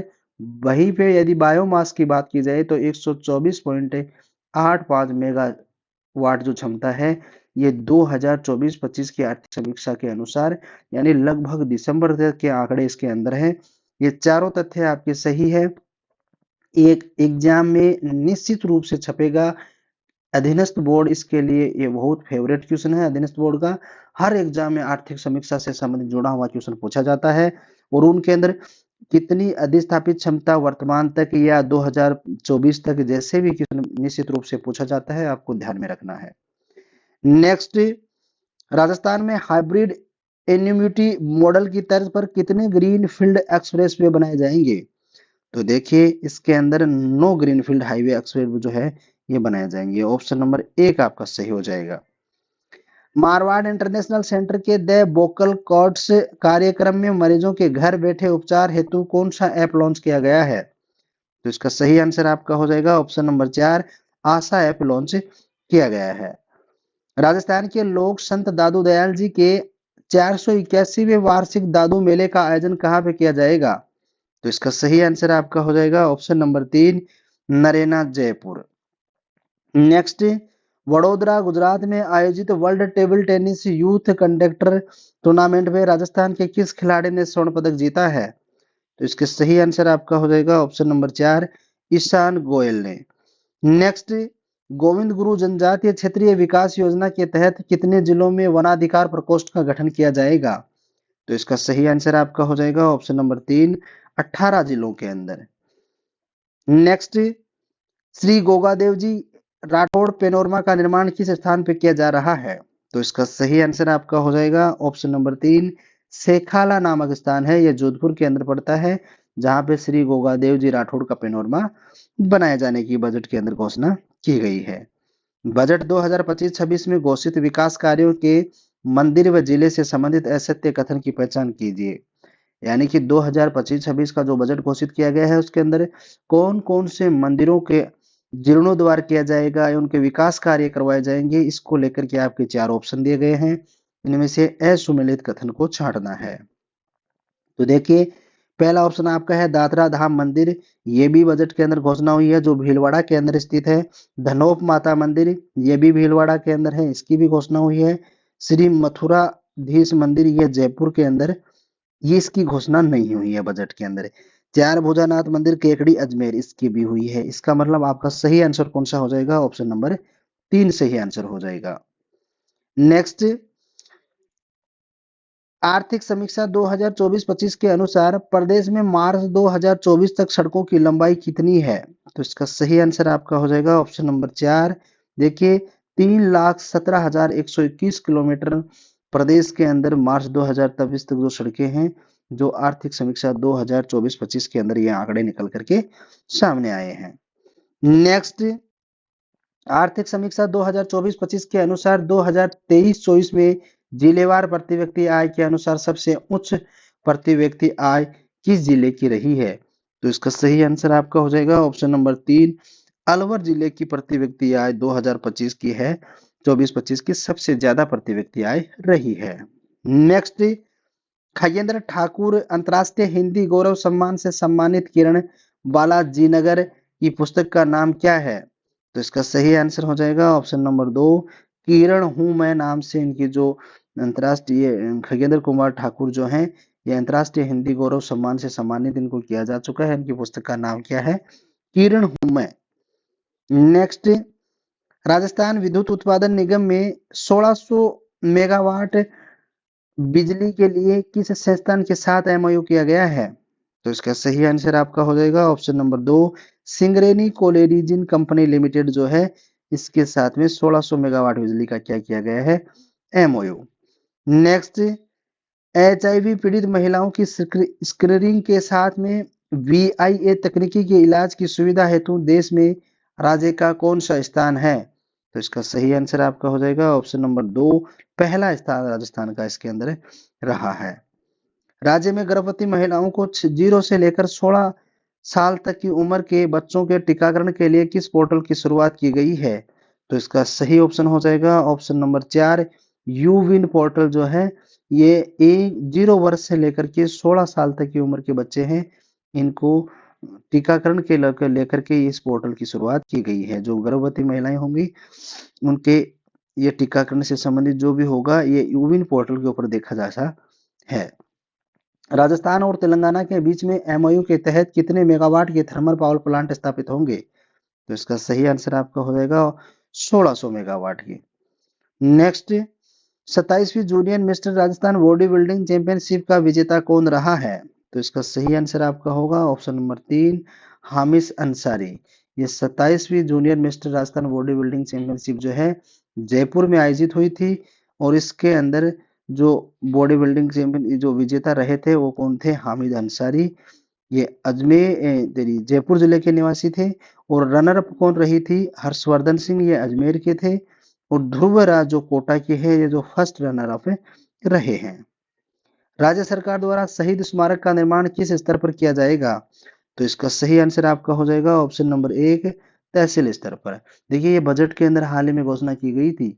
A: वहीं पे यदि बायोमास की बात की जाए तो 124.85 मेगावाट जो क्षमता है ये 2024-25 की आर्थिक समीक्षा के अनुसार, यानी लगभग दिसंबर तक के आंकड़े इसके अंदर हैं। ये चारों तथ्य आपके सही है। एक एग्जाम में निश्चित रूप से छपेगा, अधीनस्थ बोर्ड इसके लिए ये बहुत फेवरेट क्वेश्चन है। अधीनस्थ बोर्ड का हर एग्जाम में आर्थिक समीक्षा से संबंधित जुड़ा हुआ क्वेश्चन पूछा जाता है और उनके अंदर कितनी अधिस्थापित क्षमता वर्तमान तक या 2024 तक जैसे भी क्वेश्चन निश्चित रूप से पूछा जाता है, आपको ध्यान में रखना है। नेक्स्ट, राजस्थान में हाइब्रिड एन्युटी मॉडल की तर्ज पर कितने ग्रीन फील्ड एक्सप्रेसवे बनाए जाएंगे? तो देखिए इसके अंदर 9 ग्रीनफील्ड हाईवे एक्सप्रेस जो है ये बनाए जाएंगे। ऑप्शन नंबर 1 आपका सही हो जाएगा। मारवाड़ इंटरनेशनल सेंटर के द वोकल कॉर्ड्स कार्यक्रम में मरीजों के घर बैठे उपचार हेतु कौन सा ऐप लॉन्च किया गया है? तो इसका सही आंसर आपका हो जाएगा ऑप्शन नंबर 4, आशा ऐप लॉन्च किया गया है। राजस्थान के लोक संत दादू दयाल जी के 481वें वार्षिक दादू मेले का आयोजन कहाँ पे किया जाएगा? तो इसका सही आंसर आपका हो जाएगा option number 3, Naraina Jaipur. Next, Vadodara Gujarat में आयोजित world table tennis youth conductor tournament में राजस्थान के किस खिलाड़ी ने स्वर्ण पदक जीता है? तो इसके सही आंसर आपका हो जाएगा ऑप्शन नंबर 4, ईशान गोयल ने। नेक्स्ट, गोविंद गुरु जनजातीय क्षेत्रीय विकास योजना के तहत कितने जिलों में वनाधिकार प्रकोष्ठ का गठन किया जाएगा? तो इसका सही आंसर आपका हो जाएगा ऑप्शन नंबर 3, 18 जिलों के अंदर। नेक्स्ट, श्री गोगादेव जी राठौड़ पेनोरमा का निर्माण किस स्थान पे किया जा रहा है? तो इसका सही आंसर आपका हो जाएगा ऑप्शन नंबर 3, सेखाला नामक स्थान है, यह जोधपुर के अंदर पड़ता है, जहां पे श्री गोगादेव जी राठौड़ का पेनोरमा बनाए जाने की बजट के अंदर घोषणा की गई है। बजट 2025-26 में घोषित विकास कार्यों के मंदिर व जिले से संबंधित असत्य कथन की पहचान कीजिए। यानी कि 2025-26 का जो बजट घोषित किया गया है उसके अंदर कौन कौन से मंदिरों के जीर्णोद्वार किया जाएगा या उनके विकास कार्य करवाए जाएंगे, इसको लेकर के आपके 4 ऑप्शन दिए गए हैं। इनमें से असुमेलित कथन को छांटना है। तो देखिए पहला ऑप्शन आपका है दादरा धाम मंदिर, ये भी बजट के अंदर घोषणा हुई है, जो भीलवाड़ा के अंदर स्थित है। धनोप माता मंदिर, ये भी भीलवाड़ा के अंदर है, इसकी भी घोषणा हुई है। श्री मथुराधीश मंदिर, ये जयपुर के अंदर, ये इसकी घोषणा नहीं हुई है बजट के अंदर। चार भुजानाथ मंदिर केकड़ी अजमेर, इसकी भी हुई है। इसका मतलब आपका सही आंसर कौन सा हो जाएगा? ऑप्शन नंबर 3 सही आंसर हो जाएगा। नेक्स्ट, आर्थिक समीक्षा 2024-25 के अनुसार प्रदेश में मार्च 2024 तक सड़कों की लंबाई कितनी है? तो इसका सही आंसर आपका हो जाएगा ऑप्शन नंबर 4। देखिए 3,17,121 किलोमीटर प्रदेश के अंदर मार्च 2024 तक जो सड़कें हैं, जो आर्थिक समीक्षा 2024-25 के अंदर ये आंकड़े निकल करके सामने आए हैं। नेक्स्ट, आर्थिक समीक्षा 2024-25 के अनुसार 2023-24 में जिलेवार प्रति व्यक्ति आय के अनुसार सबसे उच्च प्रति व्यक्ति आय किस जिले की रही है? तो इसका सही आंसर आपका हो जाएगा ऑप्शन नंबर 3, अलवर जिले की प्रति व्यक्ति आय 2025 की है, 24-25 की सबसे ज्यादा प्रति व्यक्ति आय रही है। नेक्स्ट, खगेंद्र ठाकुर अंतर्राष्ट्रीय हिंदी गौरव सम्मान से सम्मानित किरण बालाजीनगर की पुस्तक का नाम क्या है? तो इसका सही आंसर हो जाएगा ऑप्शन नंबर 2, किरण हूं मैं नाम से इनकी जो अंतर्राष्ट्रीय खगेंद्र कुमार ठाकुर जो हैं, ये अंतर्राष्ट्रीय हिंदी गौरव सम्मान से सम्मानित इनको किया जा चुका है। इनकी पुस्तक का नाम क्या है? किरण हूं मैं। नेक्स्ट, राजस्थान विद्युत उत्पादन निगम में 1600 मेगावाट बिजली के लिए किस संस्थान के साथ एमओयू किया गया है? तो इसका सही आंसर आपका हो जाएगा option number 2, Singareni collieries company limited जो है, इसके साथ में 1600 मेगावाट बिजली का क्या किया गया है? एमओयू। नेक्स्ट, एचआईवी पीड़ित महिलाओं की स्क्रीनिंग के साथ में वीआईए तकनीकी के इलाज की सुविधा हेतु देश में राज्य का कौन सा स्थान है? तो इसका सही आंसर आपका हो जाएगा ऑप्शन नंबर 2, पहला स्थान राजस्थान का इसके अंदर रहा है। राज्य में गर्भवती महिलाओं को 0 से लेकर 16 साल तक की उम्र के बच्चों के टीकाकरण के लिए किस पोर्टल की शुरुआत की गई है? तो इसका सही ऑप्शन हो जाएगा ऑप्शन नंबर 4, यूविन पोर्टल जो है, ये 0 वर्ष से लेकर के 16 साल तक की उम्र के बच्चे हैं, इनको टीकाकरण के लेकर के इस पोर्टल की शुरुआत की गई है। जो गर्भवती महिलाएं होंगी उनके ये टीकाकरण से संबंधित जो भी होगा ये यूविन पोर्टल के ऊपर देखा जाता है। राजस्थान और तेलंगाना के बीच में एमओयू के तहत कितने मेगावाट के थर्मल पावर प्लांट स्थापित होंगे? तो इसका सही आंसर आपका हो जाएगा 1600 मेगावाट की। नेक्स्ट, 27वीं junior mister Rajasthan body building championship का विजेता कौन रहा है? तो इसका सही आंसर आपका होगा ऑप्शन नंबर 3, हामिश अंसारी। ये 27वीं junior mister Rajasthan body building championship जो है जयपुर में आयोजित हुई थी, और इसके अंदर जो बॉडी बिल्डिंग चैंपियन जो विजेता रहे थे वो कौन थे? हामिद अंसारी। ये जयपुर जिले के निवासी थे। और रनर अप कौन रही थी? हर्षवर्धन सिंह, ये अजमेर के थे। और ध्रुवराज जो कोटा के हैं, ये जो फर्स्ट रनर अप रहे हैं। राज्य सरकार द्वारा शहीद स्मारक का निर्माण किस स्तर पर किया जाएगा? तो इसका सही आंसर आपका हो जाएगा ऑप्शन नंबर 1, तहसील स्तर पर। देखिए, ये बजट के अंदर हाल ही में घोषणा की गई थी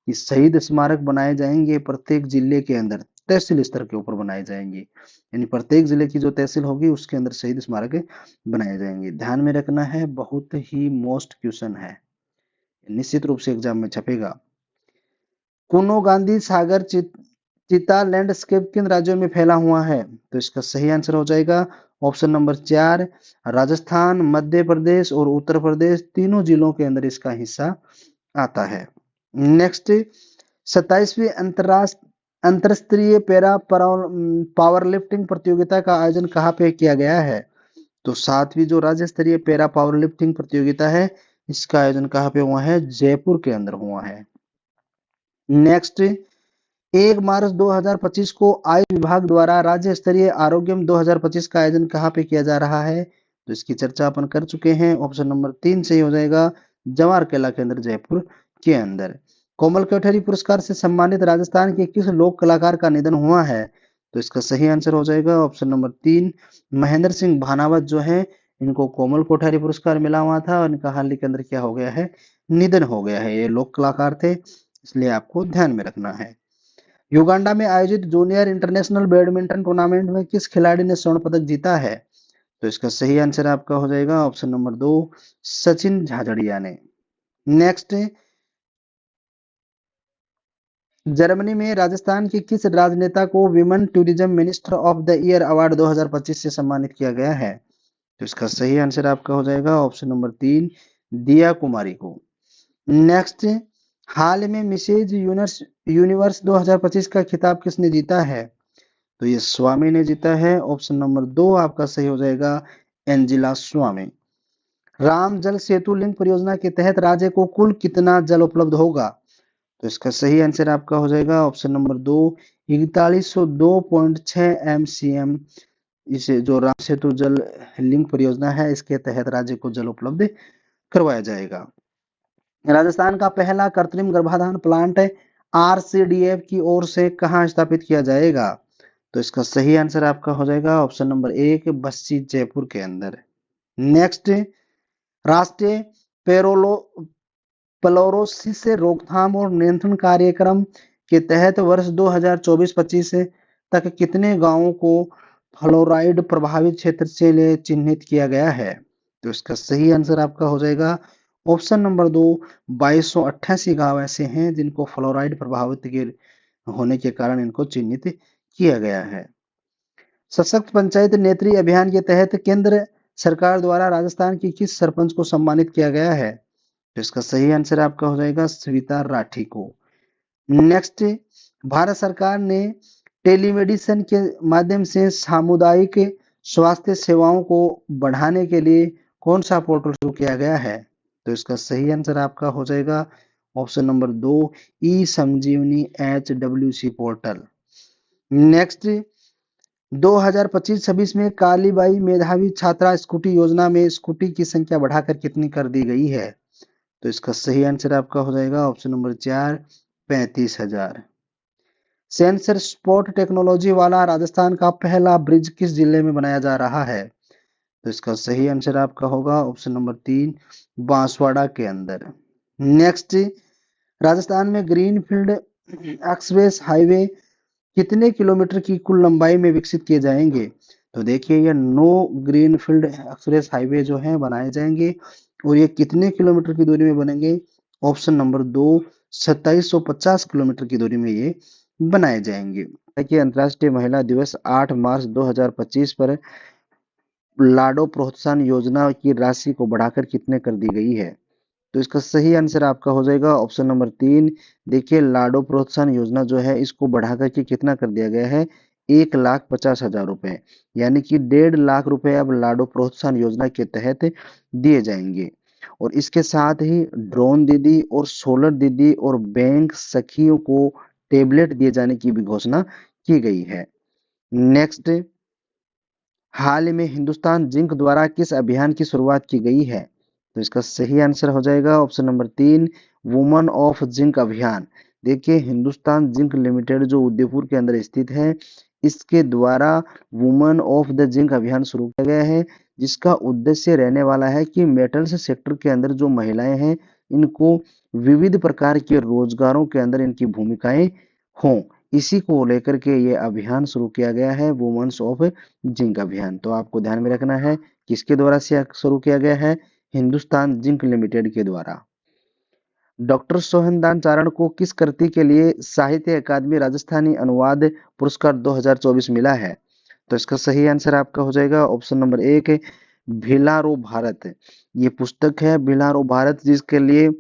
A: कि शहीद स्मारक बनाए जाएंगे प्रत्येक जिले के अंदर, तहसील स्तर के ऊपर बनाए जाएंगे, यानी प्रत्येक जिले की जो तहसील होगी उसके अंदर शहीद स्मारक बनाए जाएंगे। ध्यान में रखना है, बहुत ही मोस्ट क्वेश्चन है, निश्चित रूप से एग्जाम में छपेगा। कुनो गांधी सागर चिता लैंडस्केप किन राज्यों में फैला हुआ है? तो इसका सही आंसर हो जाएगा ऑप्शन नंबर 4, राजस्थान, मध्य प्रदेश और उत्तर प्रदेश, तीनों जिलों के अंदर इसका हिस्सा आता है। नेक्स्ट, 27वीं अंतरराष्ट्रीय पैरा पावर लिफ्टिंग प्रतियोगिता का आयोजन कहाँ पे किया गया है? तो 7वीं जो राज्य स्तरीय पैरा पावर लिफ्टिंग प्रतियोगिता है, इसका आयोजन कहाँ पे हुआ है? जयपुर के अंदर हुआ है। नेक्स्ट, 1 मार्च 2025 को आयुष विभाग द्वारा राज्य स्तरीय आरोग्यम 2025 का आयोजन कहाँ पे किया जा रहा है? तो इसकी चर्चा अपन कर चुके हैं, ऑप्शन नंबर 3 सही हो जाएगा, जवाहर किला के अंदर, जयपुर के अंदर। कोमल कोठरी पुरस्कार से सम्मानित राजस्थान के किस लोक कलाकार का निधन हुआ है? तो इसका सही आंसर हो जाएगा ऑप्शन नंबर 3, महेंद्र सिंह भानावत जो है, इनको कोमल कोठारी पुरस्कार मिला हुआ था और इनका हाल ही के अंदर क्या हो गया है? निधन हो गया है। ये लोक कलाकार थे, इसलिए आपको ध्यान में रखना है। युगांडा में आयोजित जूनियर इंटरनेशनल बैडमिंटन टूर्नामेंट में किस खिलाड़ी ने स्वर्ण पदक जीता है? तो इसका सही आंसर आपका हो जाएगा ऑप्शन नंबर 2, सचिन झाझड़िया ने। नेक्स्ट, जर्मनी में राजस्थान के किस राजनेता को women tourism minister of the year award 2025 से सम्मानित किया गया है? तो इसका सही आंसर आपका हो जाएगा ऑप्शन नंबर 3, दिया कुमारी को। नेक्स्ट, हाल में मिसेज यूनिवर्स 2025 का खिताब किसने जीता है? तो ये स्वामी ने जीता है, ऑप्शन नंबर 2 आपका सही हो जाएगा, एंजिला स्वामी। राम जल सेतु लिंक परियोजना के तहत राज्य को कुल कितना जल उपलब्ध होगा? तो इसका सही आंसर आपका हो जाएगा ऑप्शन नंबर 2, 4102.6 MCM। इसे जो राम सेतु जल लिंक परियोजना है, इसके तहत राज्य को जल उपलब्ध करवाया जाएगा। राजस्थान का पहला कृत्रिम गर्भाधान प्लांट आरसीडीएफ की ओर से कहाँ स्थापित किया जाएगा? तो इसका सही आंसर आपका हो जाएगा ऑप्शन नंबर 1 बस्सी जयपुर के अंदर। नेक्स्ट, राष्ट्रीय पेरोलो प्लोरोसिस से रोकथाम और नियंत्रण कार्यक्रम के तहत वर्ष 2024-25 तक कितने गांवों को फ्लोराइड प्रभावित क्षेत्र से चिन्हित किया गया है? तो इसका सही आंसर आपका हो जाएगा ऑप्शन नंबर 2 2288 गांव ऐसे हैं जिनको फ्लोराइड प्रभावित के होने के कारण इनको चिन्हित किया गया है। सशक्त पंचायत नेत्री अभियान के तहत केंद्र सरकार द्वारा राजस्थान की किस सरपंच को सम्मानित किया गया है? तो इसका सही आंसर आपका हो जाएगा स्विता राठी को। नेक्स्ट, भारत सरकार ने टेलीमेडिसिन के माध्यम से सामुदायिक स्वास्थ्य सेवाओं को बढ़ाने के लिए कौन सा पोर्टल शुरू किया गया है? तो इसका सही आंसर आपका हो जाएगा ऑप्शन नंबर 2 ई संजीवनी HWC पोर्टल। नेक्स्ट, 2025-26 में कालीबाई मेधावी छात्रा स्कूटी योजना में स्कूटी की संख्या बढ़ाकर कितनी कर दी गई है? तो इसका सही आंसर आपका हो जाएगा option number 4 35,000। Sensor spot technology वाला राजस्थान का पहला ब्रिज किस जिले में बनाया जा रहा है? तो इसका सही आंसर आपका होगा ऑप्शन नंबर 3 बांसवाड़ा के अंदर। नेक्स्ट, राजस्थान में ग्रीनफील्ड एक्सप्रेस हाईवे कितने किलोमीटर की कुल लंबाई में विकसित किए जाएंगे? तो देखिए ये 9 ग्रीनफील्ड एक्सप्रेस हाईवे जो है बनाए जाएंगे और ये कितने किलोमीटर की दूरी में बनेंगे? ऑप्शन नंबर 2 2750 किलोमीटर की दूरी में ये बनाए जाएंगे। देखिए अंतर्राष्ट्रीय महिला दिवस 8 मार्च 2025 पर लाडो प्रोत्साहन योजना की राशि को बढ़ाकर कितने कर दी गई है? तो इसका सही आंसर आपका हो जाएगा ऑप्शन नंबर 3। देखिए लाडो प्रोत्साहन योजना जो है इसको बढ़ा करके कितना कर दिया गया है? 1,50,000 रुपए, यानी कि 1.5 लाख रुपए अब लाडो प्रोत्साहन योजना के तहत दिए जाएंगे। और इसके साथ ही ड्रोन दीदी और सोलर दीदी और बैंक सखियों को टेबलेट दिए जाने की भी घोषणा की गई है। नेक्स्ट, हाल ही में हिंदुस्तान जिंक द्वारा किस अभियान की शुरुआत की गई है? तो इसका सही आंसर हो जाएगा option number 3 woman of zinc अभियान। देखिए हिंदुस्तान जिंक लिमिटेड जो उदयपुर के अंदर स्थित है इसके द्वारा वुमन ऑफ द जिंक अभियान शुरू किया गया है, जिसका उद्देश्य रहने वाला है कि मेटल्स सेक्टर के अंदर जो महिलाएं हैं इनको विविध प्रकार के रोजगारों के अंदर इनकी भूमिकाएं हों। इसी को लेकर के ये अभियान शुरू किया गया है वुमेन्स ऑफ जिंक अभियान। तो आपको ध्यान में रखना है किसके द्वारा से शुरू किया गया है? हिंदुस्तान जिंक लिमिटेड के द्वारा। डॉक्टर सोहनदान चारण को किस कृति के लिए साहित्य अकादमी राजस्थानी अनुवाद पुरस्कार 2024 मिला है? तो इसका सही आंसर आपका हो जाएगा ऑप्शन नंबर 1 भिलारो भारत। ये पुस्तक है भिलारो भारत जिसके लिए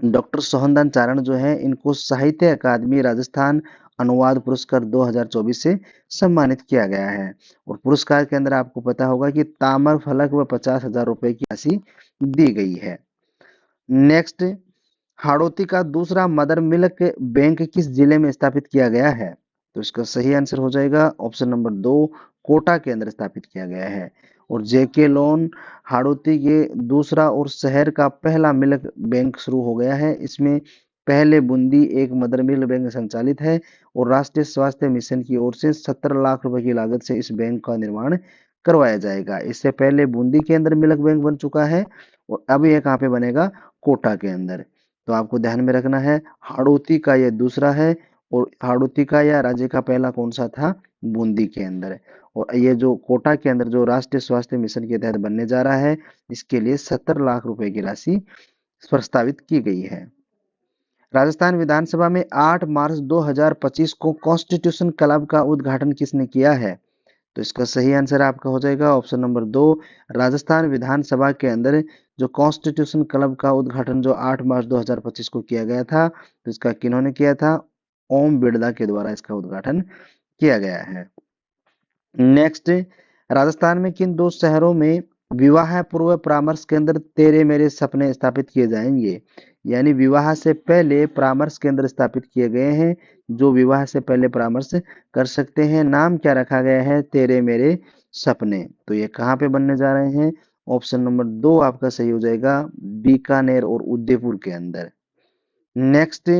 A: डॉक्टर सोहनदान चारण जो है इनको साहित्य अकादमी राजस्थान अनुवाद पुरस्कार 2024 से सम्मानित किया गया है। और पुरस्कार के अंदर आपको पता होगा कि ताम्र फलक व 50,000 रुपए की राशि दी गई है। नेक्स्ट, हाड़ौती का दूसरा मदर मिल्क बैंक किस जिले में स्थापित किया गया है? तो इसका सही आंसर हो जाएगा ऑप्शन नंबर 2 कोटा के अंदर स्थापित किया गया है। और जेके लोन हाड़ौती के दूसरा और शहर का पहला मिल्क बैंक शुरू हो गया है। इसमें पहले बूंदी एक मदर मिल्क बैंक संचालित है और राष्ट्रीय स्वास्थ्य मिशन की ओर से 17 लाख रुपए की लागत से इस बैंक का निर्माण करवाया जाएगा। इससे पहले बूंदी के अंदर मिल्क बैंक बन चुका है और अब यह कहाँ पे बनेगा? कोटा के अंदर। तो आपको ध्यान में रखना है हाड़ौती का यह दूसरा है और हाड़ौती का या राज्य का पहला कौन सा था? बूंदी के अंदर। और ये जो कोटा के अंदर जो राष्ट्रीय स्वास्थ्य मिशन के तहत बनने जा रहा है इसके लिए 70 लाख रुपए की राशि प्रस्तावित की गई है। राजस्थान विधानसभा में 8 मार्च 2025 को कॉन्स्टिट्यूशन क्लब का उद्घाटन किसने किया है? तो इसका सही आंसर आपका हो जाएगा ऑप्शन नंबर 2 राजस्थान विधानसभा के अंदर जो कॉन्स्टिट्यूशन क्लब का उद्घाटन जो 8 मार्च 2025 को किया गया था तो इसका किन्होंने किया था? ओम बिड़ला के द्वारा इसका उद्घाटन किया गया है। नेक्स्ट, राजस्थान में किन दो शहरों में विवाह पूर्व परामर्श केंद्र तेरे मेरे सपने स्थापित किए जाएंगे? यानी विवाह से पहले परामर्श केंद्र स्थापित किए गए हैं जो विवाह से पहले परामर्श कर सकते हैं। नाम क्या रखा गया है? तेरे मेरे सपने। तो ये कहाँ पे बनने जा रहे हैं? ऑप्शन नंबर 2 आपका सही हो जाएगा, बीकानेर और उदयपुर के अंदर। नेक्स्ट,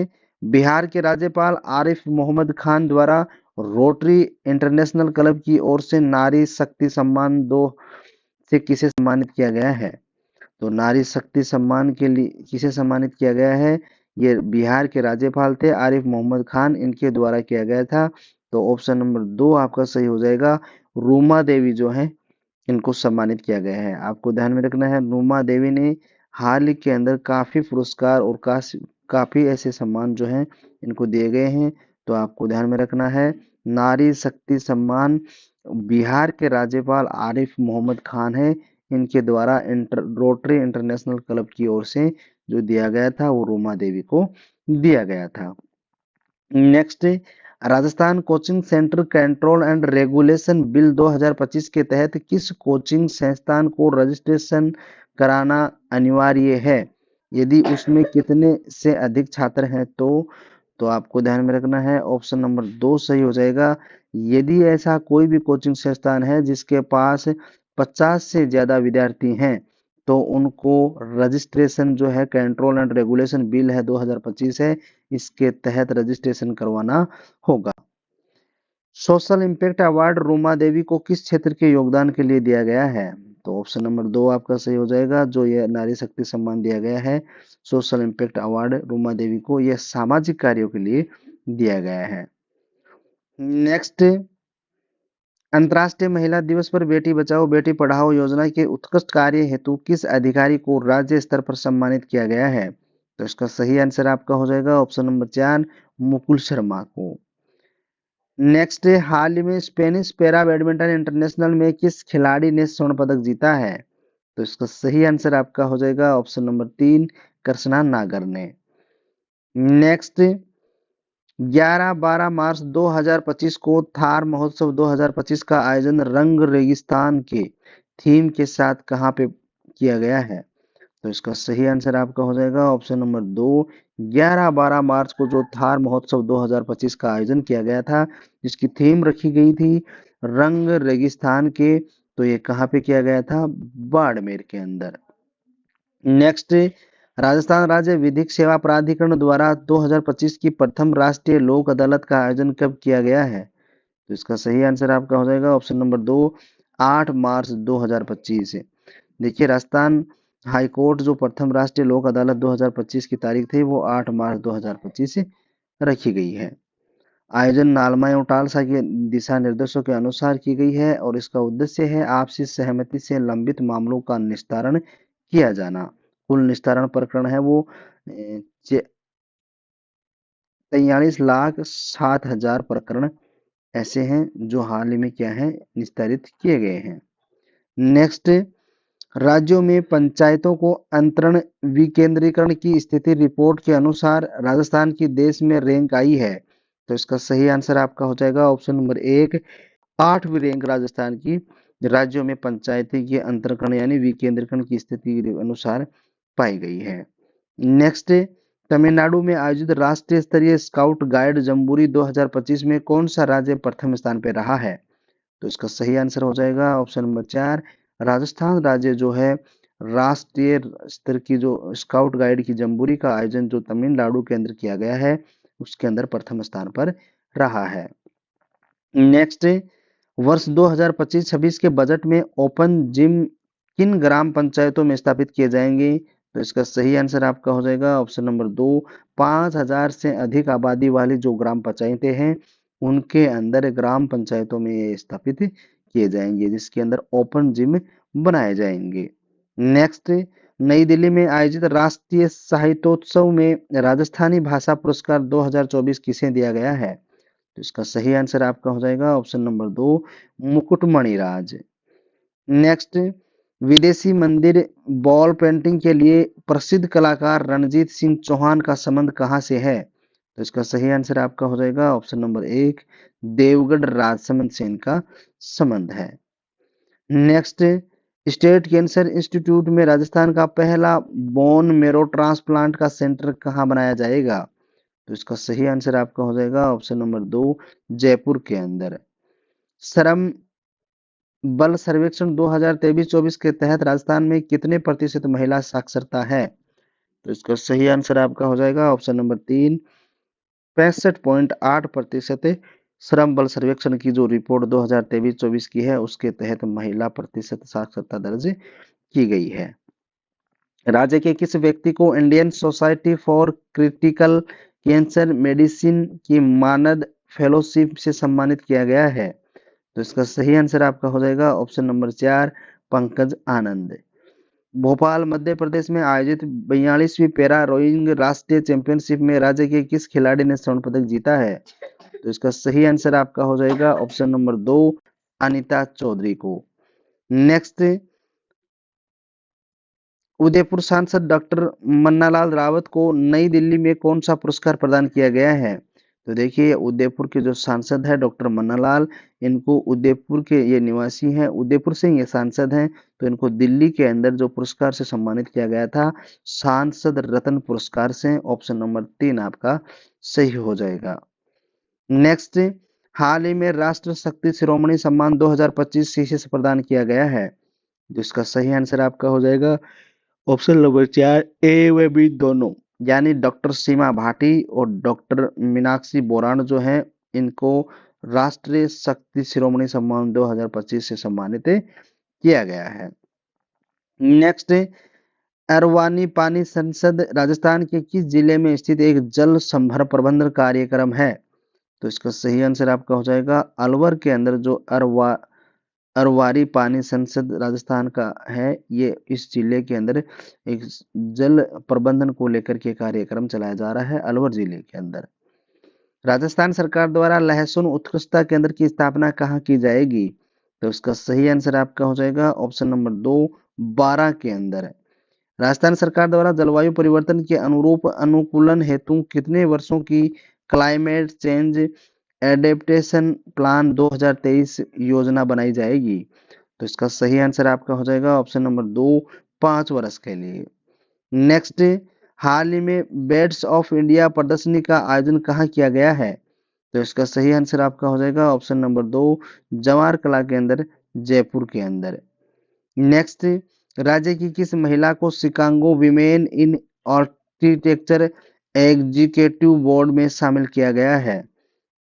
A: बिहार के राज्यपाल आरिफ मोहम्मद खान द्वारा रोटरी इंटरनेशनल क्लब की ओर से नारी शक्ति सम्मान 2 से किसे सम्मानित किया गया है? तो नारी शक्ति सम्मान के लिए किसे सम्मानित किया गया है? ये बिहार के राज्यपाल थे आरिफ मोहम्मद खान, इनके द्वारा किया गया था। तो ऑप्शन नंबर 2 आपका सही हो जाएगा, रूमा देवी जो है इनको सम्मानित किया गया है। आपको ध्यान में रखना है, रूमा देवी ने हाल ही के अंदर काफी पुरस्कार और काफी ऐसे सम्मान जो हैं इनको दिए गए हैं। तो आपको ध्यान में रखना है, नारी शक्ति सम्मान बिहार के राज्यपाल आरिफ मोहम्मद खान है, इनके द्वारा रोटरी इंटरनेशनल क्लब की ओर से जो दिया गया था वो रूमा देवी को दिया गया था। Next, Rajasthan coaching centre control and regulation bill 2025 के तहत किस कोचिंग संस्थान को रजिस्ट्रेशन कराना अनिवार्य है? यदि उसमें कितने से अधिक छात्र हैं तो आपको ध्यान में रखना है, ऑप्शन नंबर 2 सही हो जाएगा। यदि ऐसा कोई भी कोचिंग संस्थान है जिसके पास 50 से ज्यादा विद्यार्थी हैं तो उनको रजिस्ट्रेशन जो है, कंट्रोल एंड रेगुलेशन बिल है 2025 है, इसके तहत रजिस्ट्रेशन करवाना होगा। Social impact award Ruma Devi को किस क्षेत्र के योगदान के लिए दिया गया है? तो ऑप्शन नंबर 2 आपका सही हो जाएगा, जो ये नारी शक्ति सम्मान दिया गया है social impact award Ruma Devi को, यह सामाजिक कार्यों के लिए दिया गया है। नेक्स्ट, अंतर्राष्ट्रीय महिला दिवस पर बेटी बचाओ बेटी पढ़ाओ योजना के उत्कृष्ट कार्य हेतु किस अधिकारी को राज्य स्तर पर सम्मानित किया गया है? तो इसका सही आंसर आपका हो जाएगा ऑप्शन नंबर 4, मुकुल शर्मा को। नेक्स्ट, हाल ही में स्पेनिश पैरा बैडमिंटन इंटरनेशनल में किस खिलाड़ी ने स्वर्ण पदक जीता है? तो इसका सही आंसर आपका हो जाएगा ऑप्शन नंबर 3, कृष्णा नागर ने। नेक्स्ट, 11-12 मार्च 2025 को थार महोत्सव 2025 का आयोजन रंग रेगिस्तान के थीम के साथ कहाँ पे किया गया है? तो इसका सही आंसर आपका हो जाएगा ऑप्शन नंबर 2, 11-12 मार्च को जो थार महोत्सव 2025 का आयोजन किया गया था, जिसकी थीम रखी गई थी रंग रेगिस्तान के, तो ये कहाँ पे किया गया था? बाड़मेर के अंदर। नेक्स्ट, राजस्थान राज्य विधिक सेवा प्राधिकरण द्वारा 2025 की प्रथम राष्ट्रीय लोक अदालत का आयोजन कब किया गया है? तो इसका सही आंसर आपका हो जाएगा ऑप्शन नंबर 2, 8 मार्च 2025। देखिए, राजस्थान हाई कोर्ट जो प्रथम राष्ट्रीय लोक अदालत 2025 की तारीख थी वो 8 मार्च 2025 से रखी गई है। आयोजन नालमा एवं टालसा के दिशा निर्देशों के अनुसार की गई है और इसका उद्देश्य है आपसी सहमति से लंबित मामलों का निस्तारण किया जाना। कुल निस्तारण प्रकरण है वो 43,07,000 प्रकरण ऐसे हैं जो हाल ही में क्या है, निस्तारित किए गए हैं। नेक्स्ट, राज्यों में पंचायतों को अंतरण विकेंद्रीकरण की स्थिति रिपोर्ट के अनुसार राजस्थान की देश में रैंक आई है। तो इसका सही आंसर आपका हो जाएगा ऑप्शन नंबर 1, 8वीं रैंक राजस्थान की राज्यों में पंचायती के अंतरकरण यानी विकेंद्रीकरण की स्थिति के अनुसार पाई गई है। नेक्स्ट, तमिलनाडु में आयोजित राष्ट्रीय स्तरीय स्काउट गाइड जम्बूरी 2025 में कौन सा राज्य प्रथम स्थान पर रहा है? तो इसका सही आंसर हो जाएगा ऑप्शन नंबर 4, राजस्थान राज्य जो है राष्ट्रीय स्तर की जो स्काउट गाइड की जम्बूरी का आयोजन जो तमिलनाडु के अंदर किया गया है उसके अंदर प्रथम स्थान पर रहा है। नेक्स्ट, वर्ष 2025-26 के बजट में ओपन जिम किन ग्राम पंचायतों में स्थापित किए जाएंगे? तो इसका सही आंसर आपका हो जाएगा ऑप्शन नंबर 2, 5,000 से अधिक आबादी वाली जो ग्राम पंचायतें हैं उनके अंदर ग्राम पंचायतों में ये स्थापित किए जाएंगे, जिसके अंदर ओपन जिम बनाए जाएंगे। नेक्स्ट, नई दिल्ली में आयोजित राष्ट्रीय साहित्योत्सव में राजस्थानी भाषा पुरस्कार 2024 किसे दिया गया है? तो इसका सही आंसर आपका हो जाएगा ऑप्शन नंबर 2, मुकुटमणि राज। नेक्स्ट, विदेशी मंदिर बॉल पेंटिंग के लिए प्रसिद्ध कलाकार रणजीत सिंह चौहान का संबंध कहां से है? तो इसका सही आंसर आपका हो जाएगा ऑप्शन नंबर 1, देवगढ़ राजसमंद से इनका संबंध है। नेक्स्ट, स्टेट कैंसर इंस्टीट्यूट में राजस्थान का पहला बोन मेरो ट्रांसप्लांट का सेंटर कहां बनाया जाएगा? तो इसका सही आंसर आपका हो जाएगा ऑप्शन नंबर 2, जयपुर के अंदर। श्रम बल सर्वेक्षण 2023-24 के तहत राजस्थान में कितने प्रतिशत महिला साक्षरता है? तो इसका सही आंसर आपका हो जाएगा ऑप्शन नंबर 3, 65.8%। श्रम बल सर्वेक्षण की जो रिपोर्ट 2023-24 की है उसके तहत महिला प्रतिशत साक्षरता दर्ज की गई है। राज्य के किस व्यक्ति को Indian society for critical cancer medicine की मानद फेलोशिप से सम्मानित किया गया है? तो इसका सही आंसर आपका हो जाएगा ऑप्शन नंबर 4, पंकज आनंद। भोपाल मध्य प्रदेश में आयोजित 42वीं पैरा रोइंग राष्ट्रीय चैंपियनशिप में राज्य के किस खिलाड़ी ने स्वर्ण पदक जीता है? तो इसका सही आंसर आपका हो जाएगा ऑप्शन नंबर 2, अनिता चौधरी को। नेक्स्ट, उदयपुर सांसद डॉक्टर मन्नालाल रावत को नई दिल्ली में कौन सा पुरस्कार प्रदान किया गया है? तो देखिए उदयपुर के जो सांसद है डॉक्टर मन्नालाल, इनको उदयपुर के ये निवासी हैं, उदयपुर से ये सांसद हैं, तो इनको दिल्ली के अंदर जो पुरस्कार से सम्मानित किया गया था सांसद रत्न पुरस्कार से। ऑप्शन नंबर 3 आपका सही हो जाएगा। नेक्स्ट, हाल ही में राष्ट्र शक्ति शिरोमणि सम्मान 2025 किसे प्रदान किया गया है? जिसका सही आंसर आपका हो जाएगा ऑप्शन नंबर 4, ए व बी दोनों, यानी डॉक्टर सीमा भाटी और डॉक्टर मीनाक्षी बोरान जो है इनको राष्ट्रीय शक्ति शिरोमणि सम्मान 2025 से सम्मानित किया गया है। नेक्स्ट, अरवानी पानी संसद राजस्थान के किस जिले में स्थित एक जल संभर प्रबंधन कार्यक्रम है? तो इसका सही आंसर आपका हो जाएगा अलवर के अंदर जो अरवारी पानी संसद राजस्थान का है, ये इस जिले के अंदर एक जल प्रबंधन को लेकर के कार्यक्रम चलाया जा रहा है अलवर जिले के अंदर। राजस्थान सरकार द्वारा लहसुन उत्कृष्टता केंद्र की स्थापना कहाँ की जाएगी? तो इसका सही आंसर आपका हो जाएगा ऑप्शन नंबर 2, 12 के अंदर। राजस्थान सरकार द्वारा जलवायु परिवर्तन के अनुरूप अनुकूलन हेतु कितने वर्षों की क्लाइमेट चेंज एडेप्टेशन प्लान 2023 योजना बनाई जाएगी? तो इसका सही आंसर आपका हो जाएगा ऑप्शन नंबर 2, 5 वर्ष के लिए। नेक्स्ट, हाल ही में बेड्स ऑफ इंडिया प्रदर्शनी का आयोजन कहाँ किया गया है? तो इसका सही आंसर आपका हो जाएगा ऑप्शन नंबर 2, जवाहर कला के अंदर, जयपुर के अंदर। नेक्स्ट, राज्य की किस महिला को Chicago women in architecture executive board में शामिल किया गया है?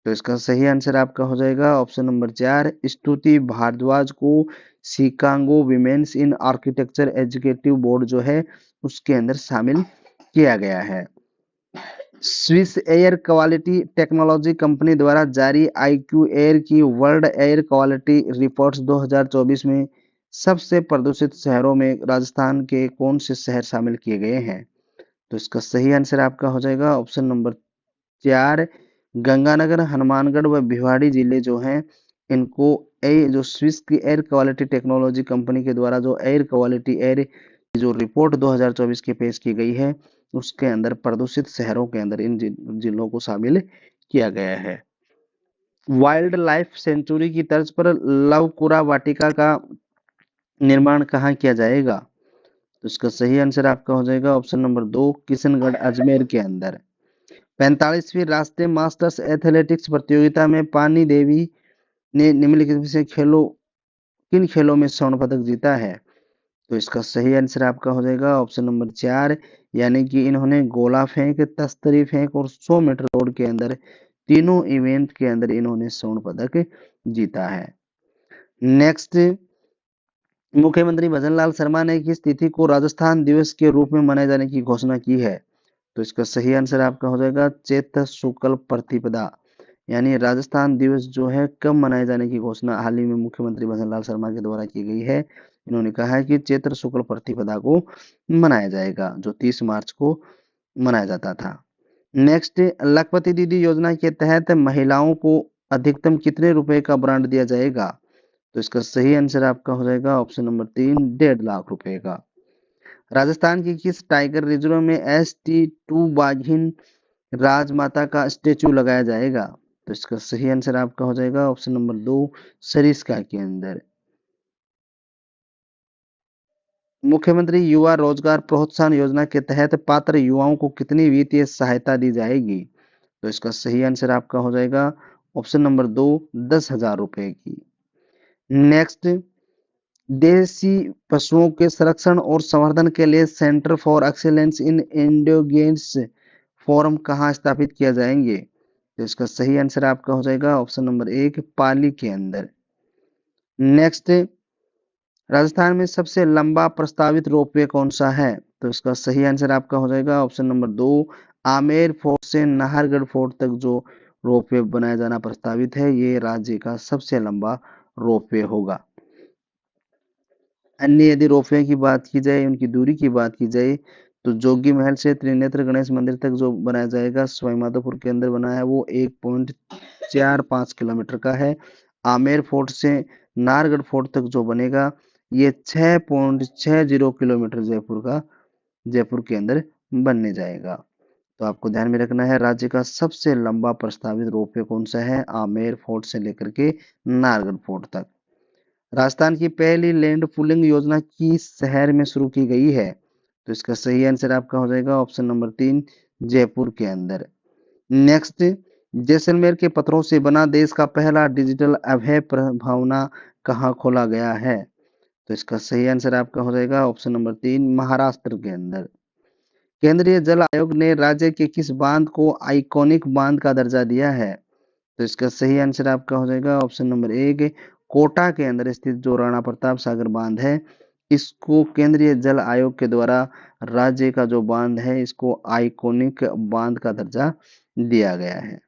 A: तो इसका सही आंसर आपका हो जाएगा ऑप्शन नंबर 4, स्तुति भारद्वाज को शिकागो विमेन्स इन आर्किटेक्चर एग्जीक्यूटिव बोर्ड जो है उसके अंदर शामिल किया गया है। Swiss air quality technology company द्वारा जारी आईक्यू एयर की वर्ल्ड एयर क्वालिटी रिपोर्ट्स 2024 में सबसे प्रदूषित शहरों में राजस्थान के कौन से शहर शामिल किए गए हैं? तो इसका सही आंसर आपका हो जाएगा ऑप्शन नंबर 4, गंगानगर, हनुमानगढ़ व भिवाड़ी जिले जो हैं इनको जो स्विस की एयर क्वालिटी टेक्नोलॉजी कंपनी के द्वारा जो एयर क्वालिटी एयर जो रिपोर्ट 2024 की पेश की गई है उसके अंदर प्रदूषित शहरों के अंदर इन जिलों को शामिल किया गया है। वाइल्ड लाइफ सेंचुरी की तर्ज पर लवकुरा वाटिका का निर्माण कहाँ किया जाएगा? तो इसका सही आंसर आपका हो जाएगा ऑप्शन नंबर 2, किशनगढ़ अजमेर के अंदर। 45वीं राष्ट्रीय मास्टर्स एथलेटिक्स प्रतियोगिता में पानी देवी ने निम्नलिखित में से किन खेलों में स्वर्ण पदक जीता है? तो इसका सही आंसर आपका हो जाएगा ऑप्शन नंबर 4, यानी कि इन्होंने गोला फेंक, तस्तरी फेंक और 100 मीटर दौड़ के अंदर तीनों इवेंट के अंदर इन्होंने स्वर्ण पदक जीता है। नेक्स्ट, मुख्यमंत्री भजनलाल शर्मा ने किस तिथि को राजस्थान दिवस के रूप में मनाए जाने की घोषणा की है? तो इसका सही आंसर आपका हो जाएगा चैत्र शुक्ल प्रतिपदा, यानी राजस्थान दिवस जो है कब मनाए जाने की घोषणा हाल ही में मुख्यमंत्री भजनलाल शर्मा के द्वारा की गई है। इन्होंने कहा है कि चैत्र शुक्ल प्रतिपदा को मनाया जाएगा जो 30 मार्च को मनाया जाता था। नेक्स्ट, लखपति दीदी योजना के तहत महिलाओं को अधिकतम कितने रुपए का ब्रांड दिया जाएगा? तो इसका सही आंसर आपका हो जाएगा ऑप्शन नंबर 3, 1.5 लाख रुपए का। राजस्थान की किस टाइगर रिजर्व में ST2 बाघिन राजमाता का स्टेचू लगाया जाएगा? तो इसका सही आंसर आपका हो जाएगा ऑप्शन नंबर 2, सरिस्का के अंदर। मुख्यमंत्री युवा रोजगार प्रोत्साहन योजना के तहत पात्र युवाओं को कितनी वित्तीय सहायता दी जाएगी? तो इसका सही आंसर आपका हो जाएगा ऑप्शन नंबर 2, 10,000 रुपए की। नेक्स्ट, देसी पशुओं के संरक्षण और संवर्धन के लिए centre for excellence in indigenous forum कहाँ स्थापित किया जाएंगे? तो इसका सही आंसर आपका हो जाएगा ऑप्शन नंबर 1 पाली के अंदर। नेक्स्ट, राजस्थान में सबसे लंबा प्रस्तावित रोपवे कौन सा है? तो इसका सही आंसर आपका हो जाएगा ऑप्शन नंबर 2 आमेर फोर्ट से नाहरगढ़ फोर्ट तक जो रोपवे बनाया जाना प्रस्तावित है, ये राज्य का सबसे लंबा रोपवे होगा। अन्य यदि रोपवे की बात की जाए, उनकी दूरी की बात की जाए, तो जोगी महल से त्रिनेत्र गणेश मंदिर तक जो बनाया जाएगा सवाई माधोपुर के अंदर बना है, वो 1.45 किलोमीटर का है। आमेर फोर्ट से नाहरगढ़ फोर्ट तक जो बनेगा, ये 6.60 किलोमीटर जयपुर के अंदर बनने जाएगा। तो आपको ध्यान में रखना है, राज्य का सबसे लंबा प्रस्तावित रोपवे कौन सा है? आमेर फोर्ट से लेकर के नाहरगढ़ फोर्ट तक। राजस्थान की पहली लैंड पूलिंग योजना किस शहर में शुरू की गई है? तो इसका सही आंसर आपका हो जाएगा ऑप्शन नंबर 3 जयपुर के अंदर। नेक्स्ट, जैसलमेर के पत्थरों से बना देश का पहला डिजिटल अभय प्रभावना कहाँ खोला गया है? तो इसका सही आंसर आपका हो जाएगा ऑप्शन नंबर 3 महाराष्ट्र के अंदर। केंद्रीय जल आयोग ने राज्य के किस बांध को आइकॉनिक बांध का दर्जा दिया है? तो इसका सही आंसर आपका हो जाएगा ऑप्शन नंबर 1 कोटा के अंदर स्थित जो राणा प्रताप सागर बांध है, इसको केंद्रीय जल आयोग के द्वारा राज्य का जो बांध है, इसको आइकॉनिक बांध का दर्जा दिया गया है।